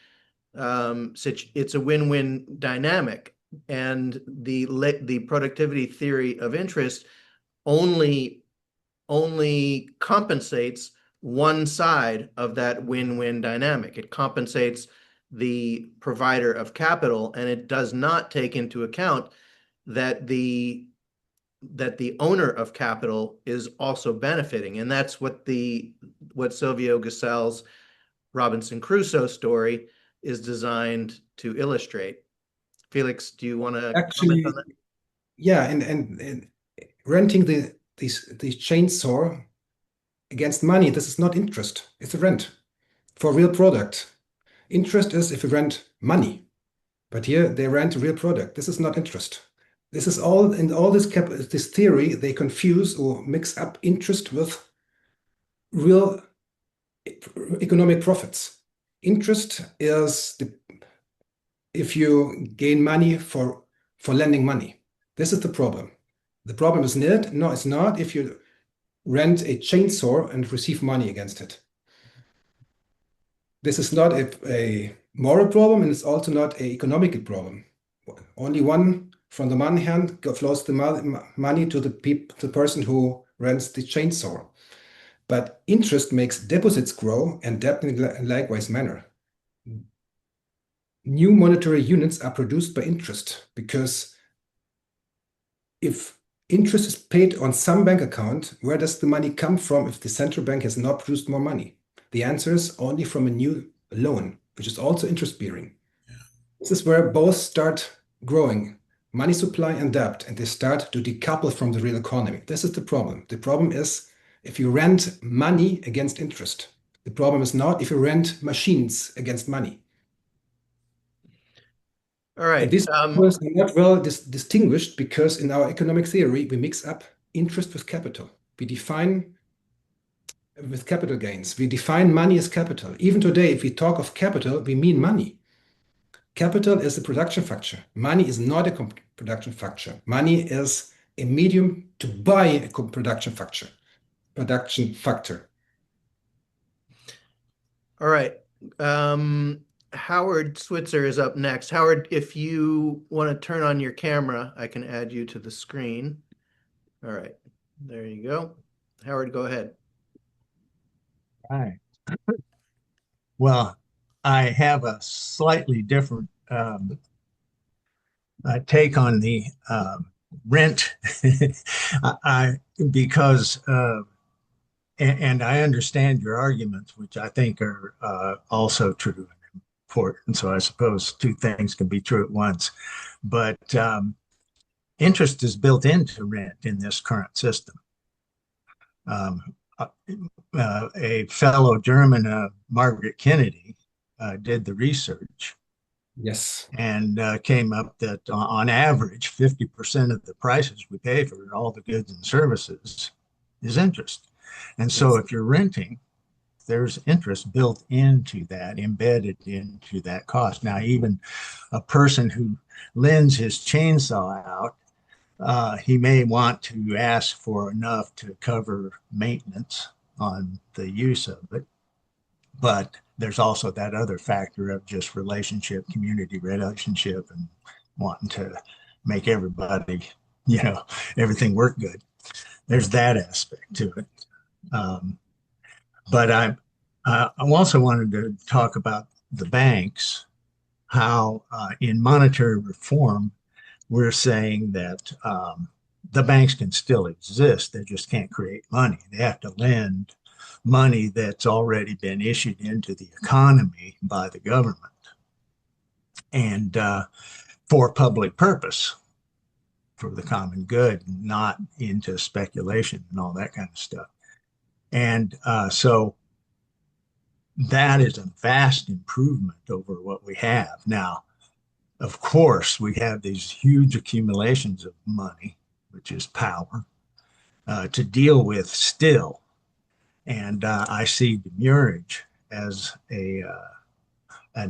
it's a win-win dynamic, and the productivity theory of interest only compensates one side of that win-win dynamic. It compensates the provider of capital, and it does not take into account that the owner of capital is also benefiting. And that's what Silvio Gasel's Robinson Crusoe story is designed to illustrate. Felix, do you want to Actually, comment on that? yeah, and renting these chainsaw against money, this is not interest, it's a rent for a real product. Interest is if you rent money, but here they rent a real product. This is not interest. This is all in all this theory, they confuse or mix up interest with real economic profits. Interest is if you gain money for lending money. This is the problem. The problem is not, no, it's not if you rent a chainsaw and receive money against it. This is not a moral problem, and it's also not an economic problem. Only one, from the one hand, flows the money to the person who rents the chainsaw. But interest makes deposits grow, and debt in likewise manner. New monetary units are produced by interest, because if interest is paid on some bank account, where does the money come from if the central bank has not produced more money? The answer is only from a new loan, which is also interest-bearing. Yeah. This is where both start growing, money supply and debt, and they start to decouple from the real economy. This is the problem. The problem is if you rent money against interest. The problem is not if you rent machines against money. All right. And these words are not well distinguished, because in our economic theory, we mix up interest with capital. We define with capital gains. We define money as capital. Even today, if we talk of capital, we mean money. Capital is a production factor. Money is not a production factor. Money is a medium to buy a production factor. All right. Howard Switzer is up next. Howard, if you want to turn on your camera, I can add you to the screen. All right. There you go. Howard, go ahead. Right. Well, I have a slightly different take on the rent, because and I understand your arguments, which I think are also true and important. So I suppose two things can be true at once. But interest is built into rent in this current system. A fellow German, Margaret Kennedy, did the research. Yes. And came up that on average, 50% of the prices we pay for all the goods and services is interest. And so if you're renting, there's interest built into that, embedded into that cost. Now, even a person who lends his chainsaw out, he may want to ask for enough to cover maintenance on the use of it. But there's also that other factor of just relationship, community relationship, and wanting to make everybody, everything work good. There's that aspect to it. But I also wanted to talk about the banks, how in monetary reform, we're saying that the banks can still exist. They just can't create money. They have to lend money that's already been issued into the economy by the government, and for public purpose, for the common good, not into speculation and all that kind of stuff. And so that is a vast improvement over what we have now. Of course, we have these huge accumulations of money, which is power, to deal with still. And I see demurrage as a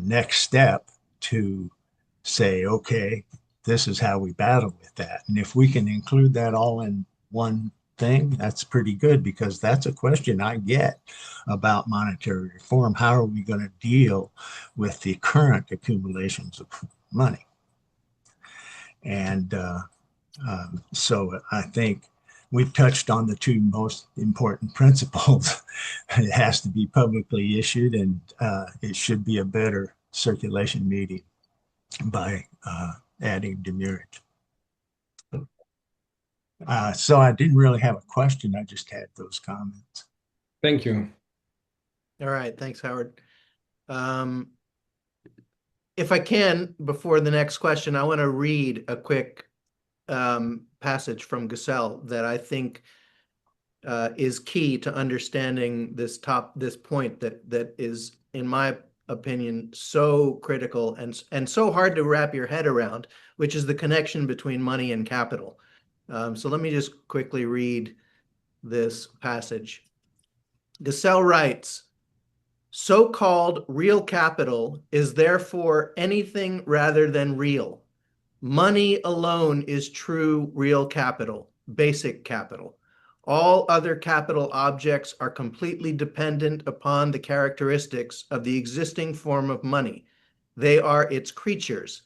next step to say, okay, this is how we battle with that. And if we can include that all in one thing, that's pretty good, because that's a question I get about monetary reform. How are we going to deal with the current accumulations of money? And so I think we've touched on the two most important principles. It has to be publicly issued, and it should be a better circulation medium by adding demurrage. So I didn't really have a question. I just had those comments. Thank you. All right. Thanks, Howard. If I can, before the next question, I want to read a quick passage from Gesell that I think is key to understanding this point that is, in my opinion, so critical and so hard to wrap your head around, which is the connection between money and capital. So let me just quickly read this passage. Gesell writes, "So-called real capital is therefore anything rather than real. Money alone is true real capital, basic capital. All other capital objects are completely dependent upon the characteristics of the existing form of money. They are its creatures.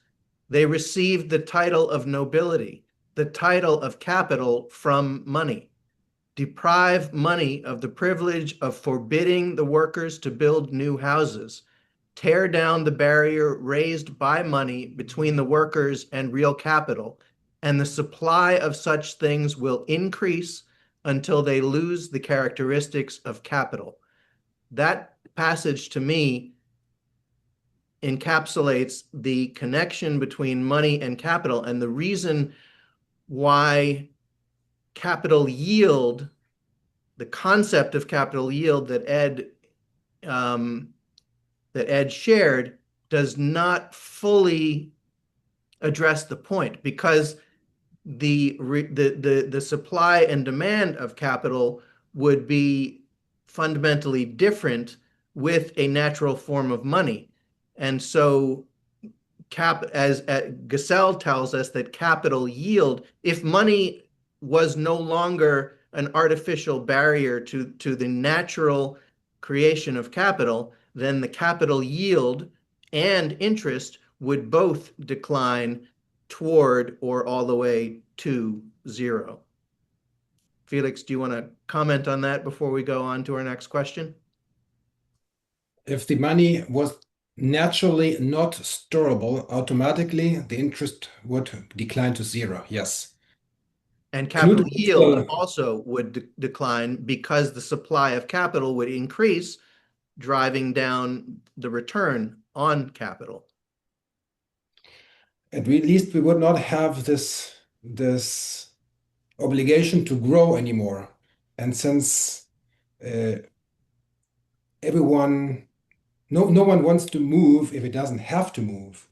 They received the title of nobility, the title of capital from money. Deprive money of the privilege of forbidding the workers to build new houses. Tear down the barrier raised by money between the workers and real capital, and the supply of such things will increase until they lose the characteristics of capital." That passage, to me, encapsulates the connection between money and capital, and the reason why capital yield, the concept of capital yield that Ed shared, does not fully address the point, because the supply and demand of capital would be fundamentally different with a natural form of money. And so as Gesell tells us, that capital yield, if money was no longer an artificial barrier to the natural creation of capital, then the capital yield and interest would both decline toward or all the way to zero. Felix, do you want to comment on that before we go on to our next question? If the money was naturally not storable, automatically the interest would decline to zero. Yes. And capital Knut yield Gesell- also would decline, because the supply of capital would increase, driving down the return on capital. At least we would not have this obligation to grow anymore. And since no one wants to move if it doesn't have to move.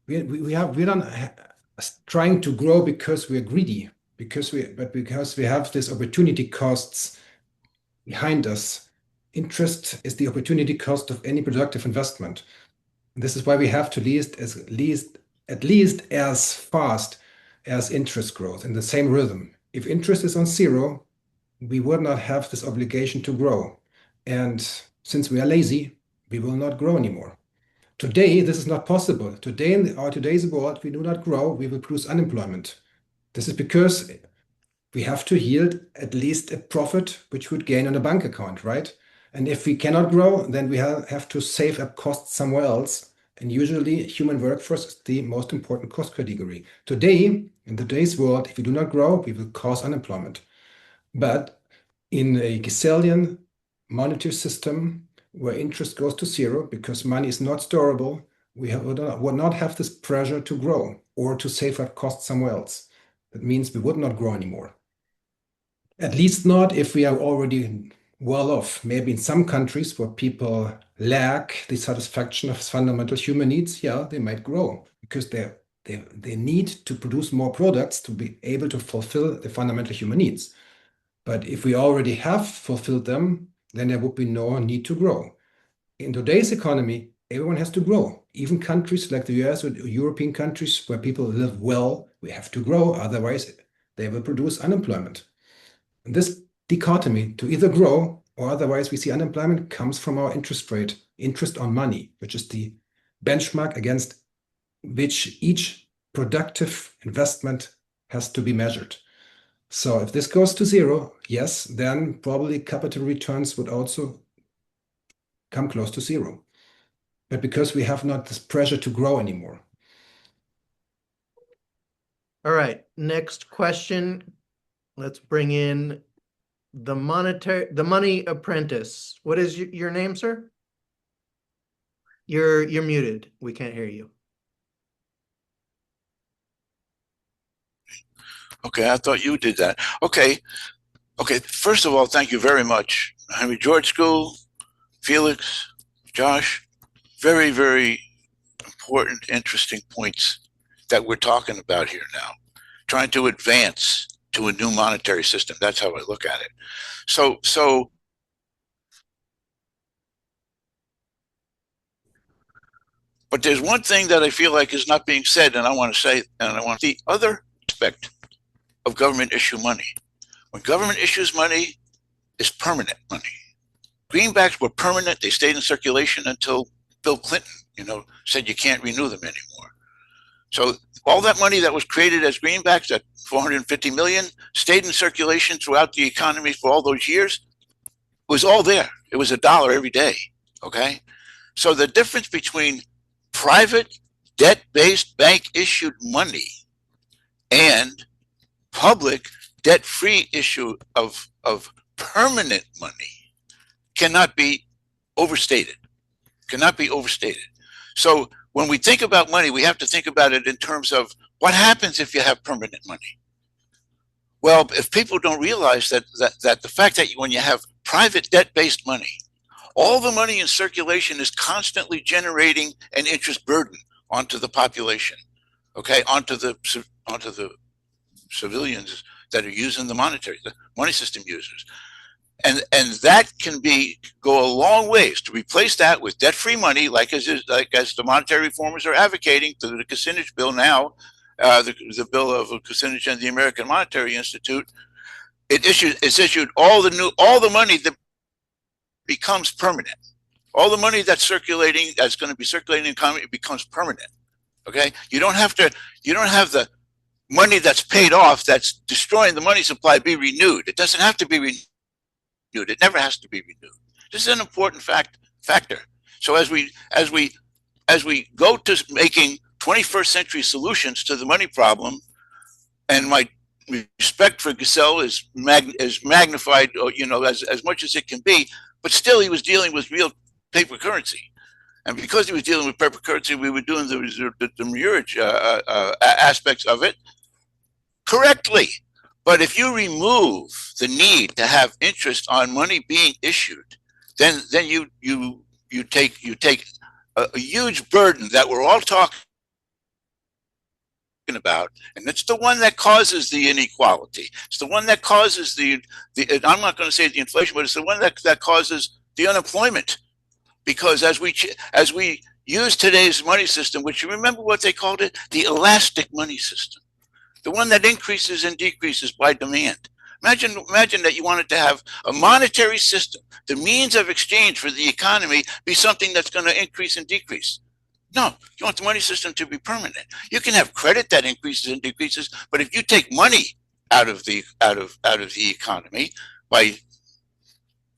We're not trying to grow because we're greedy, because we have this opportunity costs behind us. Interest is the opportunity cost of any productive investment. This is why we have to at least as fast as interest growth in the same rhythm. If interest is on zero, we would not have this obligation to grow. And since we are lazy, we will not grow anymore. Today, this is not possible. Today, in today's world, we do not grow, we will produce unemployment. This is because we have to yield at least a profit which would gain on a bank account, right? And if we cannot grow, then we have to save up costs somewhere else. And usually, human workforce is the most important cost category. Today, in today's world, if we do not grow, we will cause unemployment. But in a Gesellian monetary system where interest goes to zero because money is not storable, we would not have this pressure to grow or to save up costs somewhere else. That means we would not grow anymore. At least not if we are already well off. Maybe in some countries where people lack the satisfaction of fundamental human needs, yeah, they might grow because they need to produce more products to be able to fulfill the fundamental human needs. But if we already have fulfilled them, then there would be no need to grow. In today's economy, everyone has to grow. Even countries like the US or European countries where people live well, we have to grow. Otherwise, they will produce unemployment. And this dichotomy to either grow or otherwise we see unemployment comes from our interest rate, interest on money, which is the benchmark against which each productive investment has to be measured. So if this goes to zero, yes, then probably capital returns would also come close to zero. But because we have not this pressure to grow anymore. All right, next question. Let's bring in the money apprentice. What is your name, sir? You're muted. We can't hear you. Okay, I thought you did that. Okay. First of all, thank you very much. Henry George School, Felix, Josh, very, very important, interesting points that we're talking about here now. Trying to advance to a new monetary system. That's how I look at it. So but there's one thing that I feel like is not being said, and I want to say, and I want the other aspect of government issue money. When government issues money, it's permanent money. Greenbacks were permanent. They stayed in circulation until Bill Clinton, said you can't renew them anymore. So all that money that was created as greenbacks, that 450 million, stayed in circulation throughout the economy for all those years. It was all there. It was $1 every day. Okay. So the difference between private debt-based bank issued money and public debt-free issue of permanent money cannot be overstated. So when we think about money, we have to think about it in terms of what happens if you have permanent money. Well, if people don't realize that the fact that when you have private debt-based money, all the money in circulation is constantly generating an interest burden onto the population, okay, onto the civilians that are using the money system users. And that can go a long ways to replace that with debt-free money, like as the monetary reformers are advocating through the Kucinich bill now, the bill of Kucinich and the American Monetary Institute. It's issued all the money that becomes permanent. All the money that's circulating, that's going to be circulating in the economy, it becomes permanent. Okay, you don't have the money that's paid off, that's destroying the money supply, be renewed. It doesn't have to be renewed. It never has to be renewed. This is an important factor. So as we go to making 21st century solutions to the money problem, and my respect for Gesell is magnified, as much as it can be, but still he was dealing with real paper currency. And because he was dealing with paper currency, we were doing the demurrage aspects of it correctly. But if you remove the need to have interest on money being issued, then you take a huge burden that we're all talking about, and it's the one that causes the inequality. It's the one that causes I'm not going to say the inflation, but it's the one that causes the unemployment. Because as we use today's money system, which you remember what they called it, the elastic money system, the one that increases and decreases by demand. Imagine that you wanted to have a monetary system, the means of exchange for the economy, be something that's going to increase and decrease. No, you want the money system to be permanent. You can have credit that increases and decreases, but if you take money out of the economy by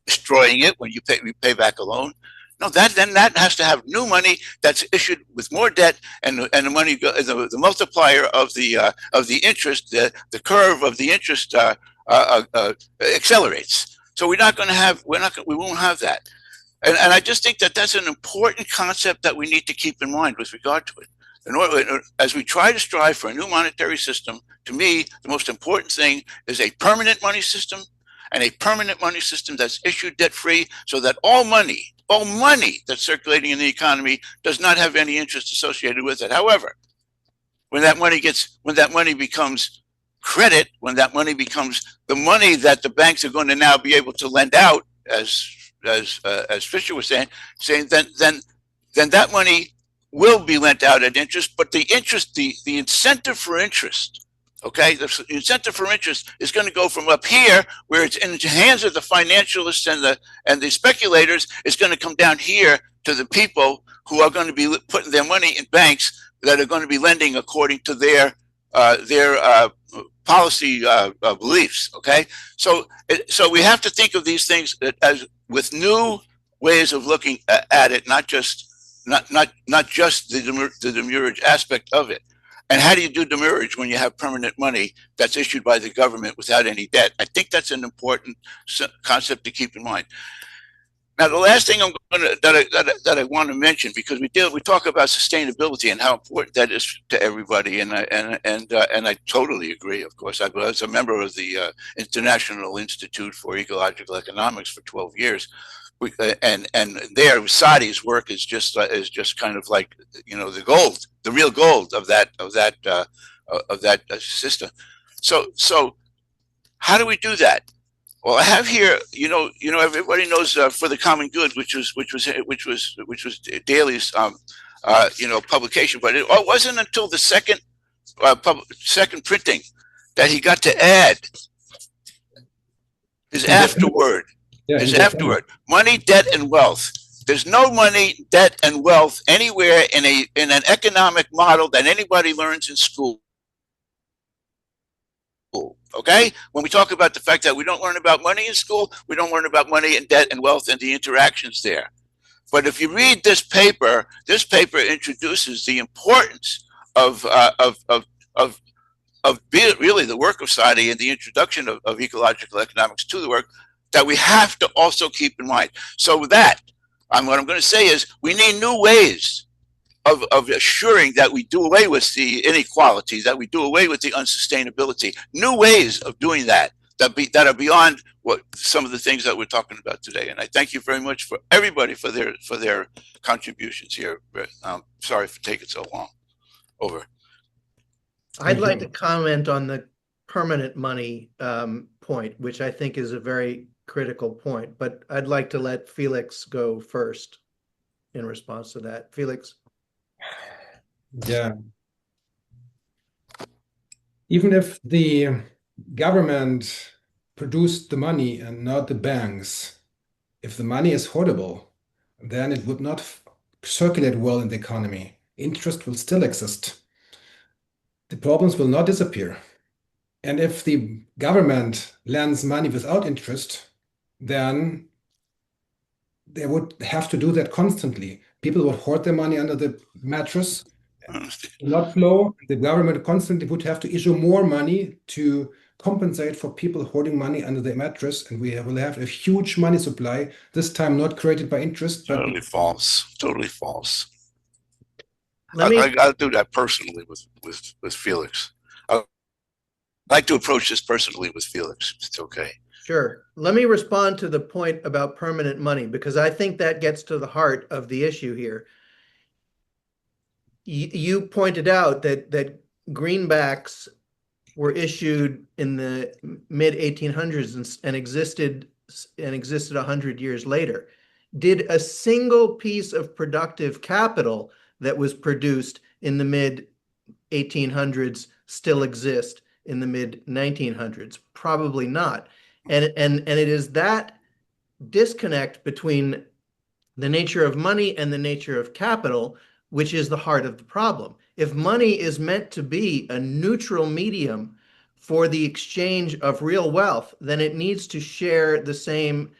destroying it when you pay back a loan, no, then that has to have new money that's issued with more debt, and the money, the multiplier of the interest, the curve of the interest accelerates. So we won't have that. And I just think that that's an important concept that we need to keep in mind with regard to it. As we try to strive for a new monetary system, to me, the most important thing is a permanent money system, and a permanent money system that's issued debt-free, so that all money that's circulating in the economy does not have any interest associated with it. However, when that money becomes credit, when that money becomes the money that the banks are going to now be able to lend out, as Fisher was saying, then that money will be lent out at interest, but the incentive for interest Okay, the incentive for interest is going to go from up here, where it's in the hands of the financialists and the speculators. It's going to come down here to the people who are going to be putting their money in banks that are going to be lending according to their policy beliefs. Okay, so we have to think of these things as with new ways of looking at it, not just the demurrage aspect of it. And how do you do demurrage when you have permanent money that's issued by the government without any debt? I think that's an important concept to keep in mind. Now, the last thing that I want to mention, because we talk about sustainability and how important that is to everybody, and I totally agree. Of course, I was a member of the International Institute for Ecological Economics for 12 years. And there, Sadi's work is just kind of like, you know, the real gold of that system. So how do we do that? Well, I have here, you know, everybody knows For the Common Good, which was Daly's publication, but it wasn't until the second printing that he got to add his afterword. Yeah, Is afterward. Money, debt, and wealth. There's no money, debt, and wealth anywhere in an economic model that anybody learns in school. Okay? When we talk about the fact that we don't learn about money in school, we don't learn about money and debt and wealth and the interactions there. But if you read this paper introduces the importance of really the work of Sadi and the introduction of ecological economics to the work that we have to also keep in mind. So with that, what I'm going to say is we need new ways of assuring that we do away with the inequality, that we do away with the unsustainability, new ways of doing that are beyond what some of the things that we're talking about today. And I thank you very much for everybody for their contributions here. I'm sorry for taking so long. Over. I'd like to comment on the permanent money point, which I think is a very critical point, but I'd like to let Felix go first in response to that. Felix? Yeah. Even if the government produced the money and not the banks, if the money is hoardable, then it would not circulate well in the economy. Interest will still exist. The problems will not disappear. And if the government lends money without interest, then they would have to do that constantly. People would hoard their money under the mattress, not flow. The government constantly would have to issue more money to compensate for people hoarding money under the mattress, and we will have a huge money supply, this time not created by interest. But Totally false. Totally false. I'll do that personally with Felix. I'd like to approach this personally with Felix. It's okay. Sure. Let me respond to the point about permanent money, because I think that gets to the heart of the issue here. You pointed out that greenbacks were issued in the mid-1800s and existed 100 years later. Did a single piece of productive capital that was produced in the mid-1800s still exist in the mid-1900s? Probably not. And it is that disconnect between the nature of money and the nature of capital which is the heart of the problem. If money is meant to be a neutral medium for the exchange of real wealth, then it needs to share the same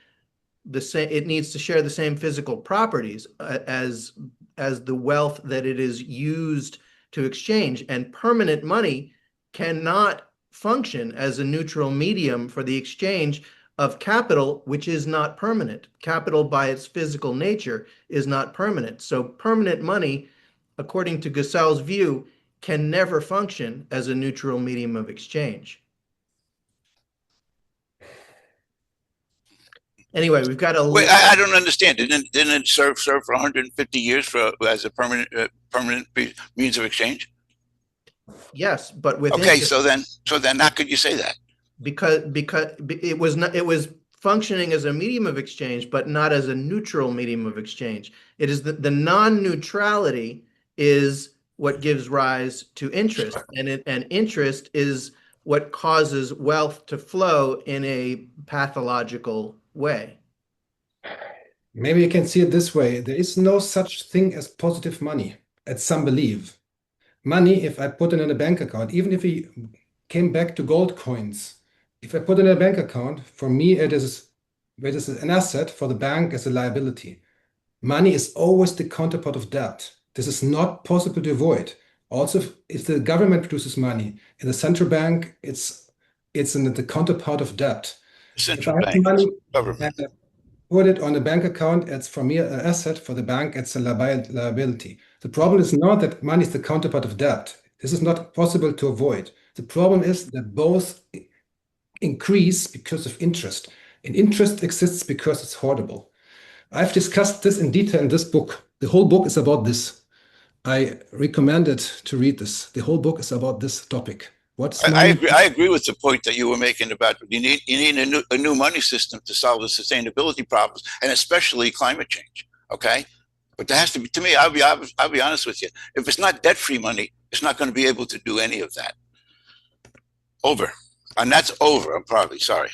physical properties as the wealth that it is used to exchange. And permanent money cannot function as a neutral medium for the exchange of capital, which is not permanent. Capital by its physical nature is not permanent. So permanent money, according to Gusell's view, can never function as a neutral medium of exchange. Anyway, we've got a... Wait, I don't understand. Didn't it serve for 150 years as a permanent means of exchange? Yes, but with okay, so then how could you say that? Because it was functioning as a medium of exchange, but not as a neutral medium of exchange. It is the non-neutrality is what gives rise to interest, and interest is what causes wealth to flow in a pathological way. Maybe you can see it this way. There is no such thing as positive money, as some believe. Money, if I put it in a bank account, even if we came back to gold coins, if I put it in a bank account, for me, it is an asset, for the bank as a liability. Money is always the counterpart of debt. This is not possible to avoid. Also, if the government produces money in the central bank, it's in the counterpart of debt. The If central I have bank money is government. and put it on a bank account, it's for me an asset. For the bank, it's a liability. The problem is not that money is the counterpart of debt. This is not possible to avoid. The problem is that both increase because of interest, and interest exists because it's hoardable. I've discussed this in detail in this book. The whole book is about this. I recommend it to read this. The whole book is about this topic. What's I money? agree. I agree with the point that you were making about you need a new money system to solve the sustainability problems, and especially climate change. Okay, but there has to be. To me, I'll be honest with you. If it's not debt-free money, it's not going to be able to do any of that. Over, and that's over. I'm probably sorry.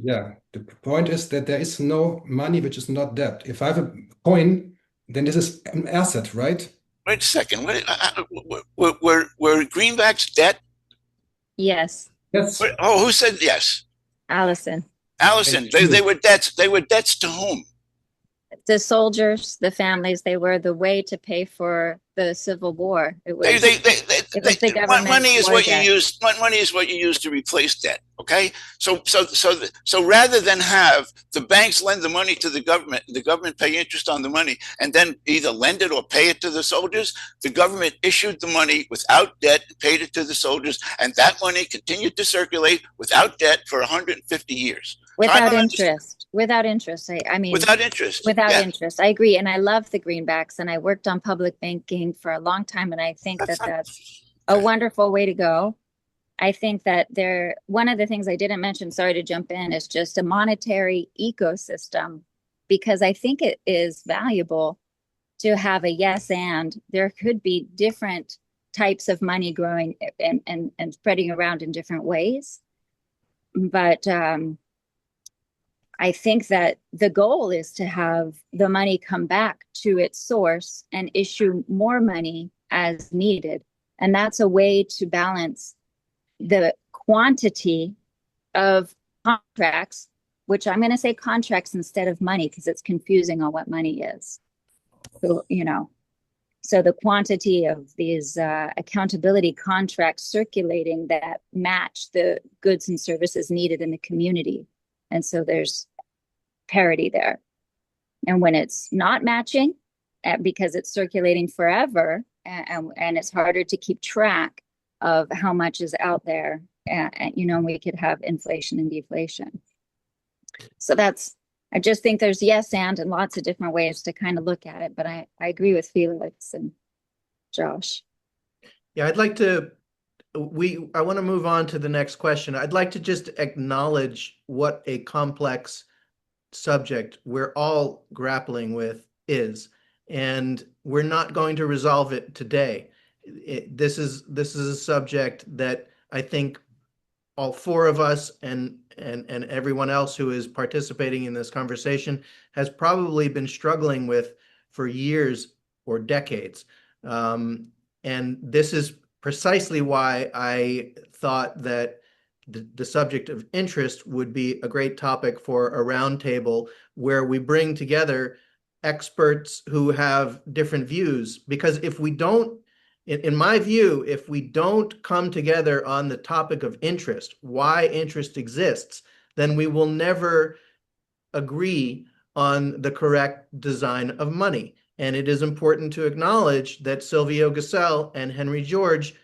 Yeah, the point is that there is no money which is not debt. If I have a coin, then this is an asset, right? Wait a second. Were greenbacks debt? Yes, Yes. Oh, who said yes? Allison. Allison. They were debts. They were debts to whom? The soldiers, the families, they were the way to pay for the Civil War. It was the government. Money is what you use. Money is what you use to replace debt. Okay, so rather than have the banks lend the money to the government pay interest on the money, and then either lend it or pay it to the soldiers, the government issued the money without debt, paid it to the soldiers, and that money continued to circulate without debt for 150 years. Without interest. Without interest. I mean, without interest. Without interest. I agree. And I love the greenbacks, and I worked on public banking for a long time. And I think that's a wonderful way to go. I think that one of the things I didn't mention, sorry to jump in, is just a monetary ecosystem, because I think it is valuable to have a yes, and there could be different types of money growing and spreading around in different ways. But I think that the goal is to have the money come back to its source and issue more money as needed. And that's a way to balance the quantity of contracts, which I'm going to say contracts instead of money because it's confusing on what money is. So, so the quantity of these accountability contracts circulating that match the goods and services needed in the community. And so there's parity there. And when it's not matching, because it's circulating forever, and it's harder to keep track of how much is out there, and we could have inflation and deflation. So I just think there's yes and lots of different ways to kind of look at it. But I agree with Felix and Josh. Yeah, I want to move on to the next question. I'd like to just acknowledge what a complex subject we're all grappling with is, and we're not going to resolve it today. This is a subject that I think all four of us and everyone else who is participating in this conversation has probably been struggling with for years or decades. And this is precisely why I thought that the subject of interest would be a great topic for a roundtable where we bring together experts who have different views. Because if we don't, in my view, if we don't come together on the topic of interest, why interest exists, then we will never agree on the correct design of money. And it is important to acknowledge that Silvio Gesell and Henry George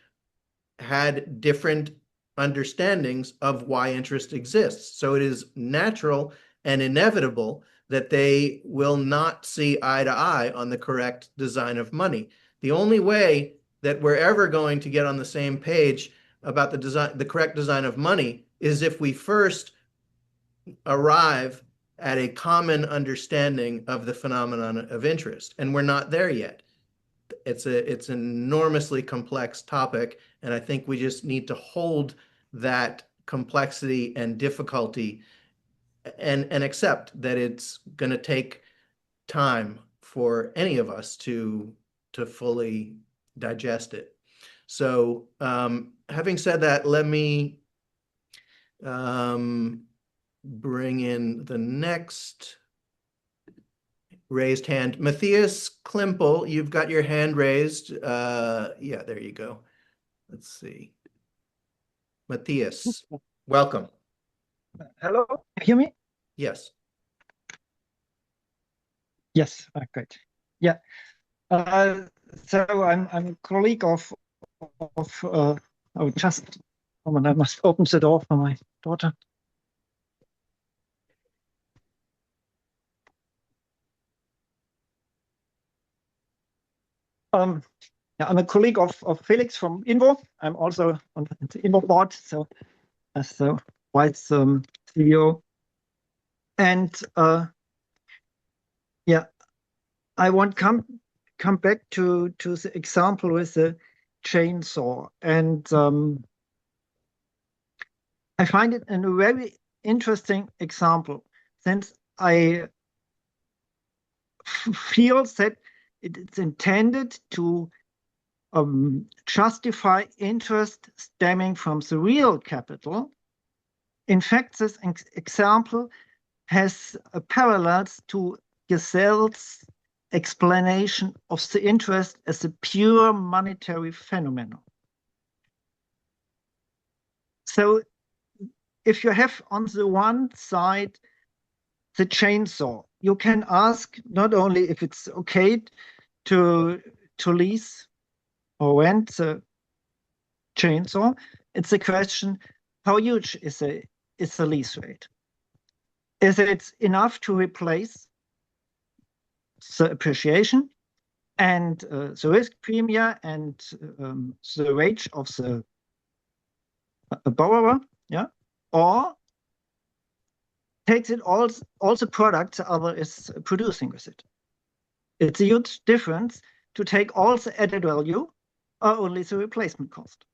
had different understandings of why interest exists. So it is natural and inevitable that they will not see eye to eye on the correct design of money. The only way that we're ever going to get on the same page about the correct design of money is if we first arrive at a common understanding of the phenomenon of interest. And we're not there yet. it's an enormously complex topic, and I think we just need to hold that complexity and difficulty and accept that it's going to take time for any of us to fully digest it. So having said that, let me bring in the next raised hand. Matthias Klimpel, you've got your hand raised. Yeah, there you go. Let's see. Matthias, welcome. Hello, hear me? Yes. Yes, great. Yeah. So I'm a colleague of oh, just a moment, I must open the door for my daughter. Yeah, I'm a colleague of Felix from Invo. I'm also on the Invo board, so as the vice CEO. And yeah, I want come back to the example with the chainsaw, and I find it a very interesting example, since I feel that it's intended to justify interest stemming from the real capital. In fact, this example has parallels to Gesell's explanation of the interest as a pure monetary phenomenon. So if you have on the one side the chainsaw, you can ask not only if it's okay to lease or rent the chainsaw, it's a question, how huge is the lease rate? Is it enough to replace the appreciation and the risk premium and the wage of the borrower, yeah? Or takes it all the products the other is producing with it? It's a huge difference to take all the added value or only the replacement cost.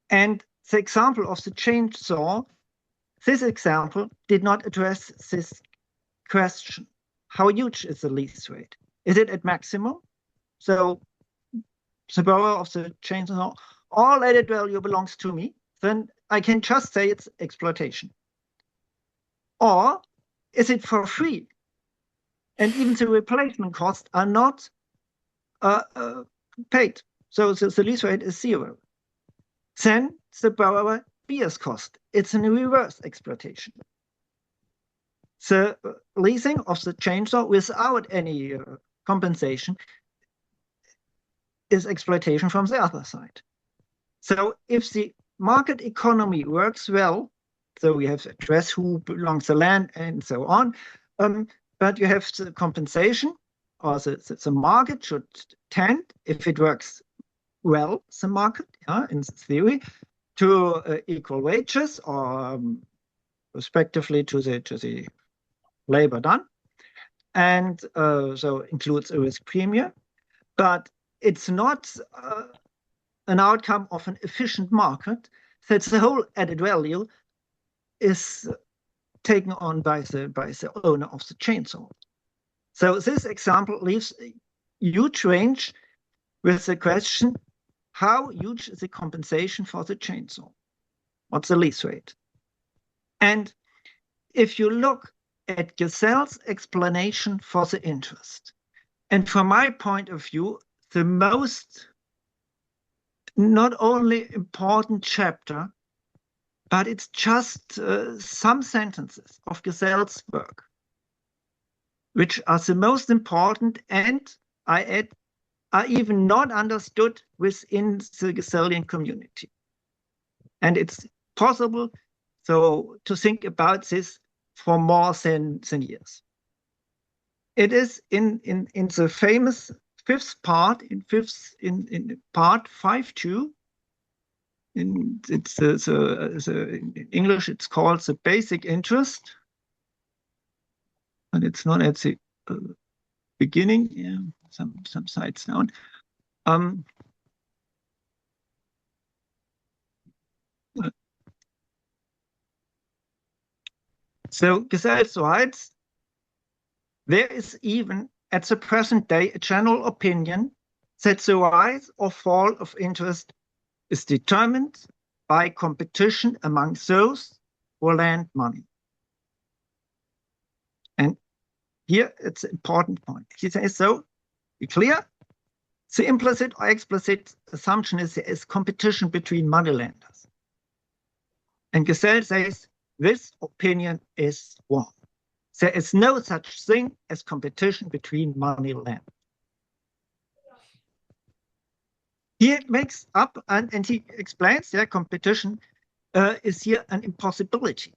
And the example of the chainsaw, this example did not address this question. How huge is the lease rate? Is it at maximum? So the borrower of the chainsaw, all added value belongs to me, then I can just say it's exploitation. Or is it for free? And even the replacement costs are not paid. So the lease rate is zero. Then the borrower bears cost. It's a reverse exploitation. The leasing of the chainsaw without any compensation is exploitation from the other side. So if the market economy works well, so we have to address who belongs to land and so on, but you have the compensation, or the market should tend, if it works well, the market, in theory, to equal wages or respectively to the labor done, and so includes a risk premium, but it's not an outcome of an efficient market. That the whole added value is taken on by the owner of the chainsaw. So this example leaves a huge range with the question, how huge is the compensation for the chainsaw? What's the lease rate? And if you look at Gesell's explanation for the interest, and from my point of view, the most not only important chapter, but it's just some sentences of Gesell's work, which are the most important, and I add, are even not understood within the Gesellian community. And it's possible so to think about this for more than years. It is in the famous fifth part, in part 5.2. In English, it's called the basic interest, and it's not at the beginning. Yeah, some sites down. So Gesell writes, there is even at the present day a general opinion that the rise or fall of interest is determined by competition among those who lend money. And here it's an important point. He says, so be clear, the implicit or explicit assumption is there is competition between moneylenders. And Gesell says, this opinion is wrong. There is no such thing as competition between moneylenders. He makes up and he explains that competition is here an impossibility.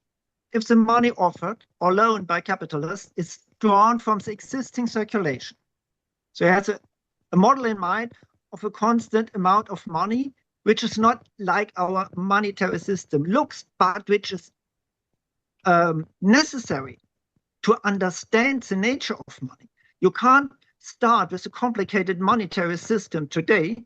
If the money offered or loaned by capitalists is drawn from the existing circulation. So he has a model in mind of a constant amount of money, which is not like our monetary system looks, but which is necessary to understand the nature of money. You can't start with a complicated monetary system today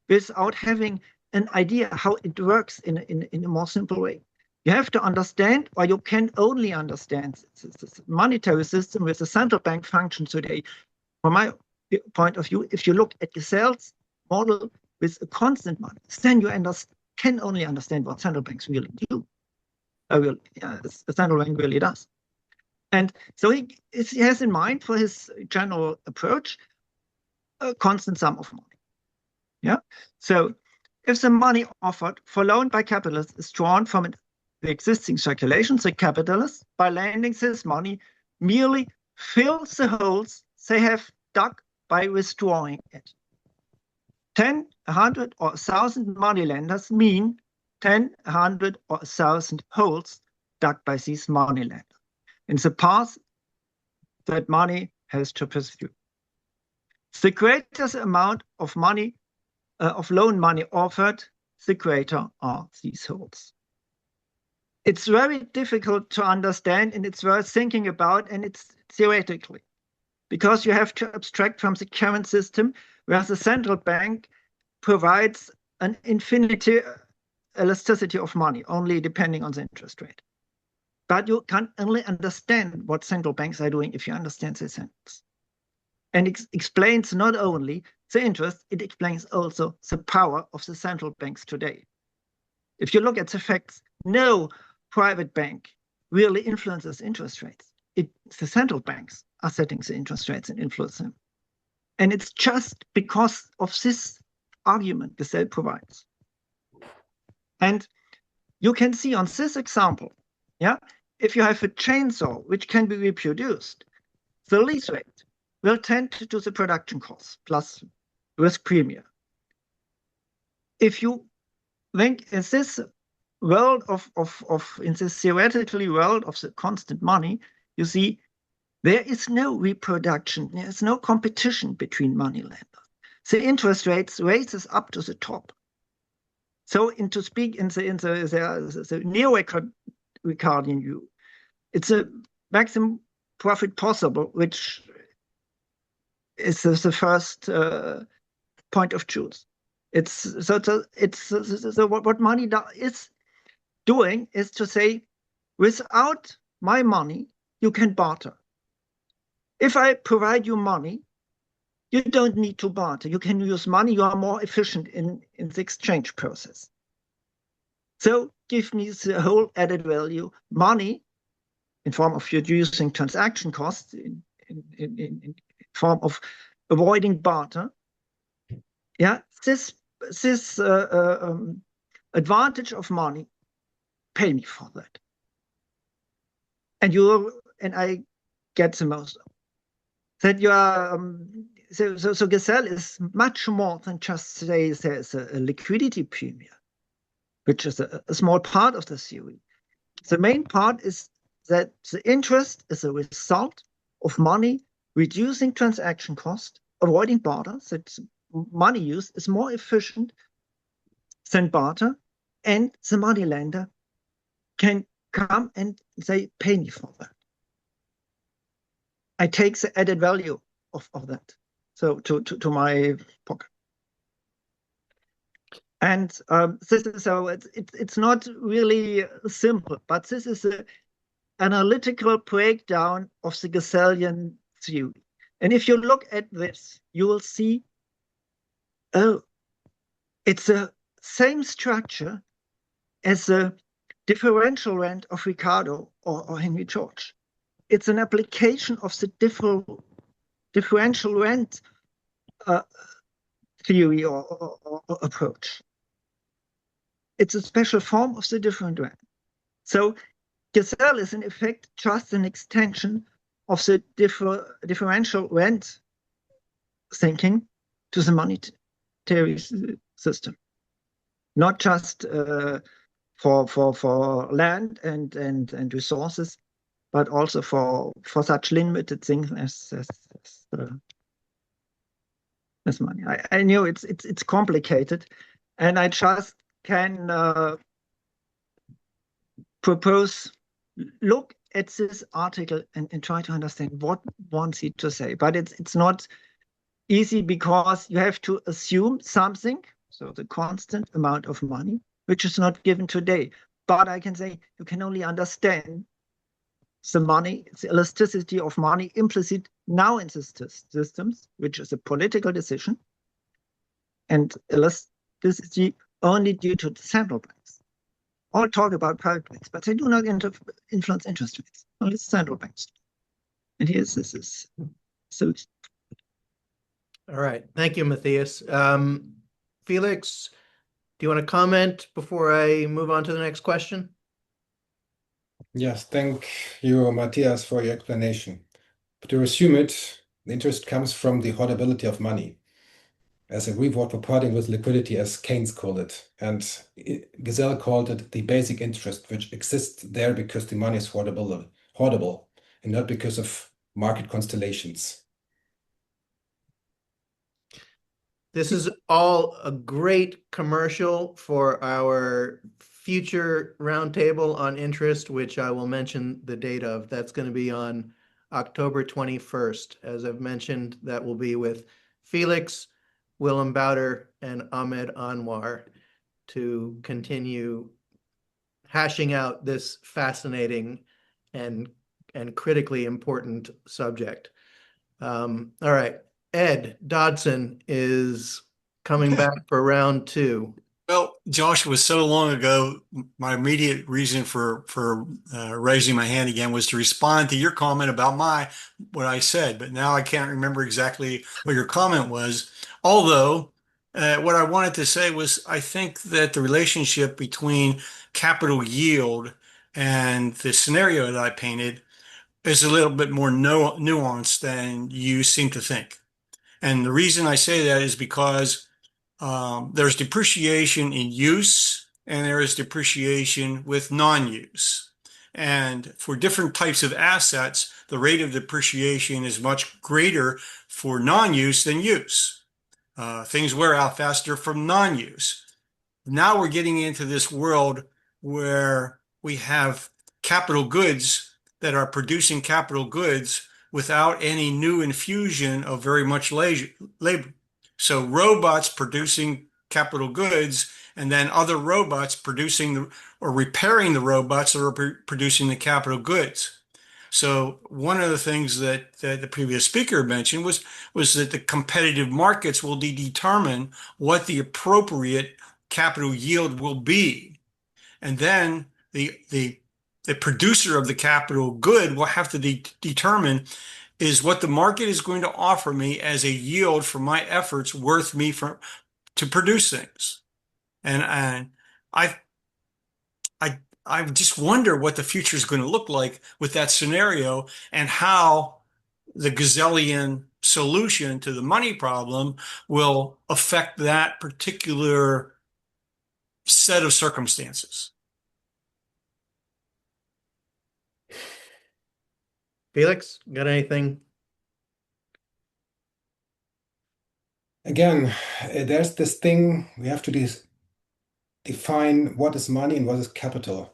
without having an idea how it works in a more simple way. You have to understand, or you can only understand the monetary system with the central bank function today. From my point of view, if you look at Gesell's model with a constant money, then you can only understand what central banks really do. The central bank really does. And so he has in mind for his general approach a constant sum of money. Yeah. So if the money offered for loan by capitalists is drawn from the existing circulation, the capitalists, by lending this money, merely fills the holes they have dug by withdrawing it. 10, 100, or 1,000 moneylenders mean 10, 100, or 1,000 holes dug by these moneylenders in the path that money has to pursue. The greater the amount of money, of loan money offered, the greater are these holes. It's very difficult to understand, and it's worth thinking about, and it's theoretically, because you have to abstract from the current system where the central bank provides an infinity elasticity of money, only depending on the interest rate. But you can only understand what central banks are doing if you understand the sentence. And it explains not only the interest, it explains also the power of the central banks today. If you look at the facts, no private bank really influences interest rates. The central banks are setting the interest rates and influence them. And it's just because of this argument Gesell provides. And you can see on this example, yeah, if you have a chainsaw which can be reproduced, the lease rate will tend to the production costs plus risk premium. If you think in this world in this theoretically world of the constant money, you see there is no reproduction, there is no competition between moneylenders. The interest rates raises up to the top. So, to speak in the neo-Ricardian view, it's a maximum profit possible, which is the first point of truth. What money is doing is to say, without my money, you can barter. If I provide you money, you don't need to barter. You can use money. You are more efficient in the exchange process. So give me the whole added value, money, in form of reducing transaction costs, in form of avoiding barter. Yeah, this advantage of money, pay me for that. And I get the most of it. That you are so Gesell is much more than just say there's a liquidity premium, which is a small part of the theory. The main part is that the interest is a result of money reducing transaction cost, avoiding barter. That money use is more efficient than barter, and the moneylender can come and say, pay me for that. I take the added value of that. so to my pocket. And this is so it's not really simple, but this is an analytical breakdown of the Gesellian theory. And if you look at this, you will see, oh, it's the same structure as the differential rent of Ricardo or Henry George. It's an application of the differential rent theory or approach. It's a special form of the different rent. So Gesell is in effect just an extension of the differential rent thinking to the monetary system, not just for land and resources, but also for such limited things as money. I know it's complicated, and I just can propose, look at this article and try to understand what wants he to say. But it's not easy because you have to assume something, so the constant amount of money, which is not given today. But I can say you can only understand the money, the elasticity of money implicit now in systems, which is a political decision, and elasticity only due to the central banks. All talk about private banks, but they do not influence interest rates, only central banks. And here's this is so. All right. Thank you, Matthias. Felix, do you want to comment before I move on to the next question? Yes, thank you, Matthias, for your explanation. But to resume it, the interest comes from the hoardability of money as a reward for parting with liquidity, as Keynes called it. And Gesell called it the basic interest, which exists there because the money is hoardable and not because of market constellations. This is all a great commercial for our future roundtable on interest, which I will mention the date of. That's going to be on October 21st. As I've mentioned, that will be with Felix, Willem Bouter, and Ahmed Anwar to continue hashing out this fascinating and critically important subject. All right. Ed Dodson is coming back for round two. Well, Josh, was so long ago, my immediate reason for raising my hand again was to respond to your comment about what I said, but now I can't remember exactly what your comment was. Although, what I wanted to say was, I think that the relationship between capital yield and the scenario that I painted is a little bit more nuanced than you seem to think. And the reason I say that is because there's depreciation in use and there is depreciation with non-use. And for different types of assets, the rate of depreciation is much greater for non-use than use. Things wear out faster from non-use. Now we're getting into this world where we have capital goods that are producing capital goods without any new infusion of very much labor. So robots producing capital goods, and then other robots producing or repairing the robots that are producing the capital goods. So one of the things that the previous speaker mentioned was that the competitive markets will determine what the appropriate capital yield will be. And then the producer of the capital good will have to determine, is what the market is going to offer me as a yield for my efforts worth me to produce things. And I just wonder what the future is going to look like with that scenario, and how the Gesellian solution to the money problem will affect that particular set of circumstances. Felix, got anything? Again, there's this thing we have to define what is money and what is capital.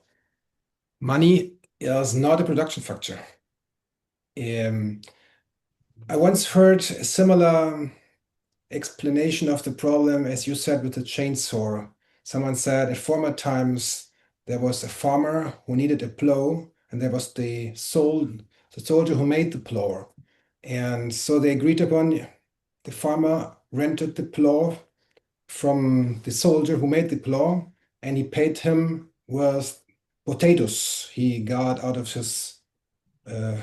Money is not a production factor. The I once heard a similar explanation of the problem as you said with the chainsaw. Someone said at former times there was a farmer who needed a plow, and there was the soldier who made the plow. And so they agreed upon the farmer rented the plow from the soldier who made the plow, and he paid him with potatoes he got out of his uh,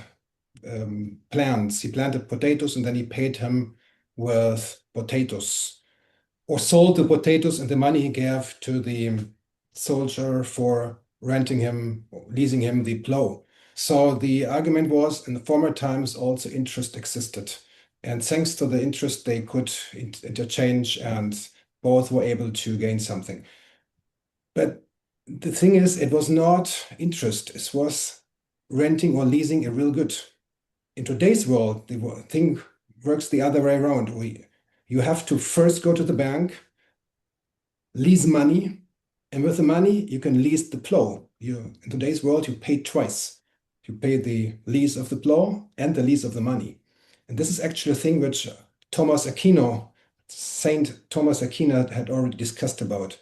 plants. He planted potatoes and then he paid him with potatoes, or sold the potatoes and the money he gave to the soldier for renting him, leasing him the plow. So the argument was in the former times also interest existed. And thanks to the interest, they could interchange and both were able to gain something. But the thing is, it was not interest, it was renting or leasing a real good. In today's world, the thing works the other way around. You have to first go to the bank, lease money, and with the money, you can lease the plow. In today's world, you pay twice. You pay the lease of the plow and the lease of the money. And this is actually a thing which Saint Thomas Aquino had already discussed about.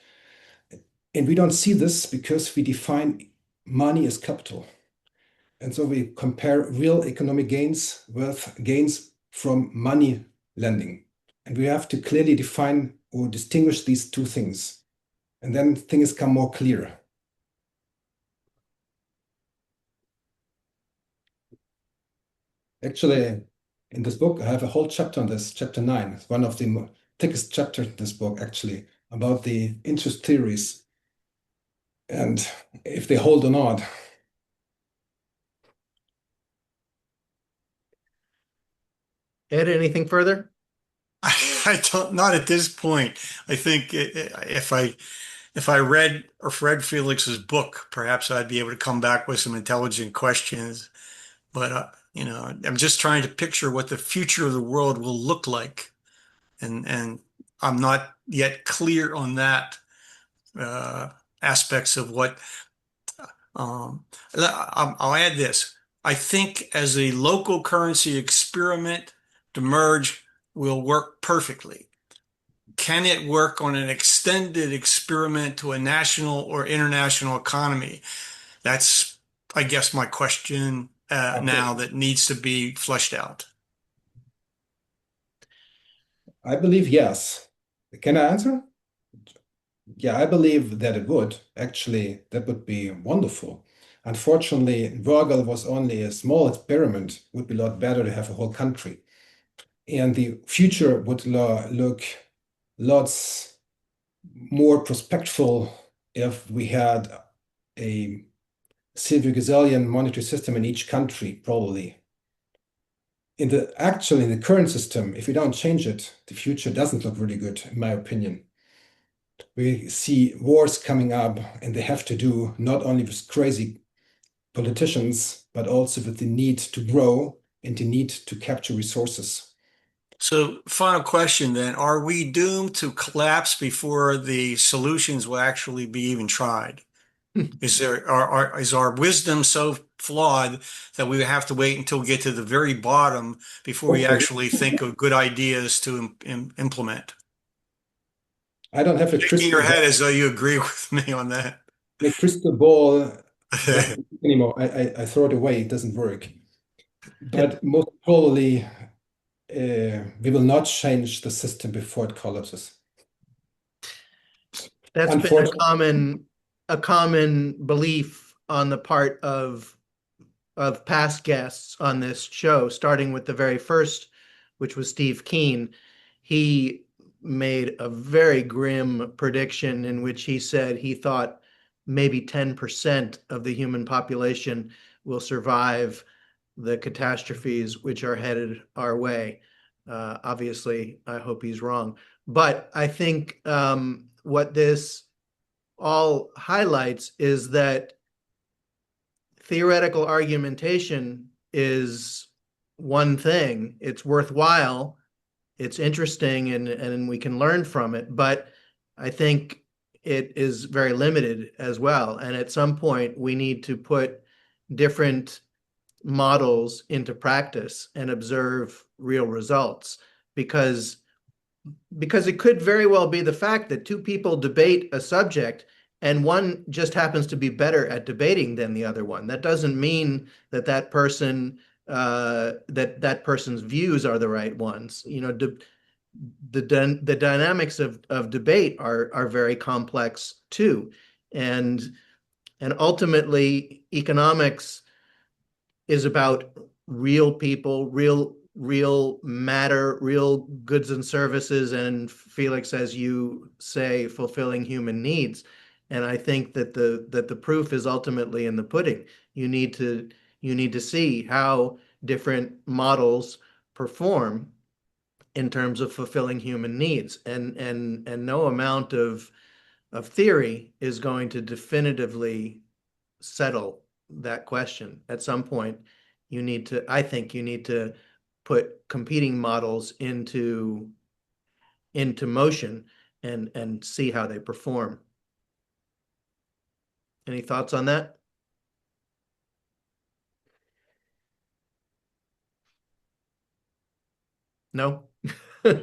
And we don't see this because we define money as capital. And so we compare real economic gains with gains from money lending. And we have to clearly define or distinguish these two things. And then things come more clear. Actually, in this book, I have a whole chapter on this, chapter 9. It's one of the thickest chapters in this book, actually, about the interest theories and if they hold or not. Ed, anything further? I don't, not at this point. I think if I read Felix's book, perhaps I'd be able to come back with some intelligent questions. But I'm just trying to picture what the future of the world will look like, and I'm not yet clear on that aspects of what. I'll add this. I think as a local currency experiment, the merge will work perfectly. Can it work on an extended experiment to a national or international economy? That's, I guess, my question now that needs to be fleshed out. I believe yes. Can I answer? Yeah, I believe that it would. Actually, that would be wonderful. Unfortunately, Virgil was only a small experiment. It would be a lot better to have a whole country. And the future would look lots more prospectful if we had a Silvio-Geselian monetary system in each country, probably. In the current system, if we don't change it, the future doesn't look really good, in my opinion. We see wars coming up, and they have to do not only with crazy politicians, but also with the need to grow and the need to capture resources. So, final question then, are we doomed to collapse before the solutions will actually be even tried? Is our wisdom so flawed that we have to wait until we get to the very bottom before we actually think of good ideas to implement? I don't have a Shaking your head as though you agree with me on that. The crystal ball anymore. I throw it away. It doesn't work. But most probably, we will not change the system before it collapses. That's been a common belief on the part of past guests on this show, starting with the very first, which was Steve Keen. He made a very grim prediction in which he said he thought maybe 10% of the human population will survive the catastrophes which are headed our way. Obviously, I hope he's wrong. But I think what this all highlights is that theoretical argumentation is one thing. It's worthwhile, it's interesting, and we can learn from it. But I think it is very limited as well. And at some point, we need to put different models into practice and observe real results, because it could very well be the fact that two people debate a subject and one just happens to be better at debating than the other one. That doesn't mean that that person's views are the right ones. You know, the dynamics of debate are very complex too, and ultimately economics is about real people, real matter, real goods and services, and Felix, as you say, fulfilling human needs. And I think that the proof is ultimately in the pudding. You need to see how different models perform in terms of fulfilling human needs, and no amount of theory is going to definitively settle that question. At some point, I think you need to put competing models into motion and see how they perform. Any thoughts on that? No? All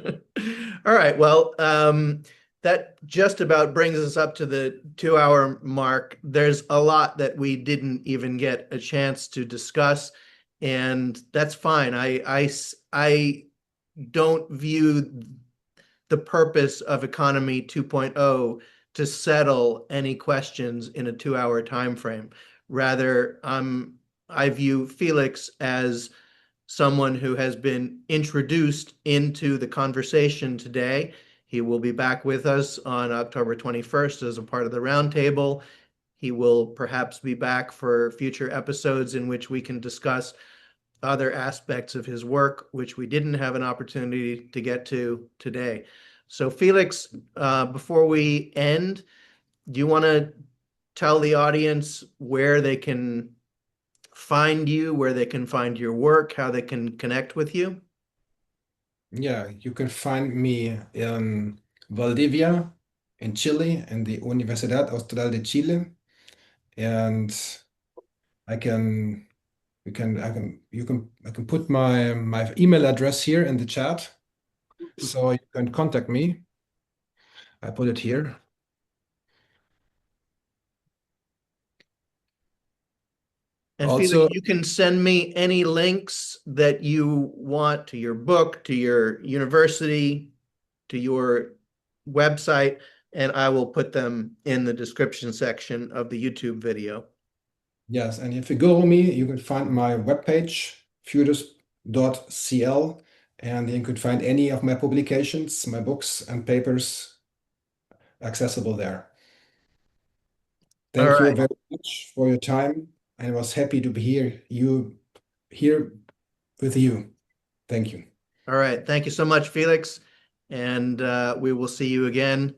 right. Well, that just about brings us up to the 2-hour mark. There's a lot that we didn't even get a chance to discuss, and that's fine. I don't view the purpose of Economy 2.0 to settle any questions in a 2-hour time frame. Rather, I view Felix as someone who has been introduced into the conversation today. He will be back with us on October 21st as a part of the roundtable. He will perhaps be back for future episodes in which we can discuss other aspects of his work, which we didn't have an opportunity to get to today. So Felix, before we end, do you want to tell the audience where they can find you, where they can find your work, how they can connect with you? Yeah, you can find me in Valdivia, in Chile, in the Universidad Austral de Chile, and I can put my email address here in the chat, so you can contact me. I put it here. And Also, Felix, you can send me any links that you want to your book, to your university, to your website, and I will put them in the description section of the YouTube video. yes, and if you Google me, you can find my webpage, fuders.cl, and you could find any of my publications, my books and papers accessible there. Thank All you right. very much for your time. I was happy to be here with you. Thank you. All right. Thank you so much, Felix. And we will see you again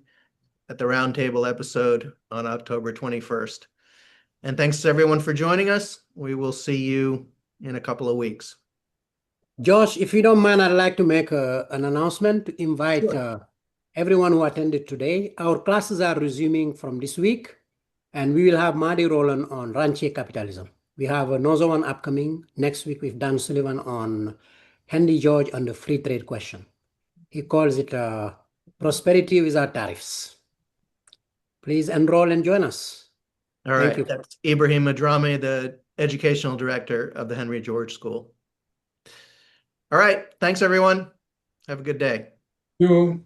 at the roundtable episode on October 21st. And thanks to everyone for joining us. We will see you in a couple of weeks. Josh, if you don't mind, I'd like to make an announcement to invite everyone who attended today. Our classes are resuming from this week, and we will have Marty Rowland on Ranche Capitalism. We have another one upcoming next week with Dan Sullivan on Henry George on the free trade question. He calls it Prosperity Without Tariffs. Please enroll and join us. All right. That's Ibrahim Madrami, the Educational Director of the Henry George School. All right. Thanks, everyone. Have a good day. You.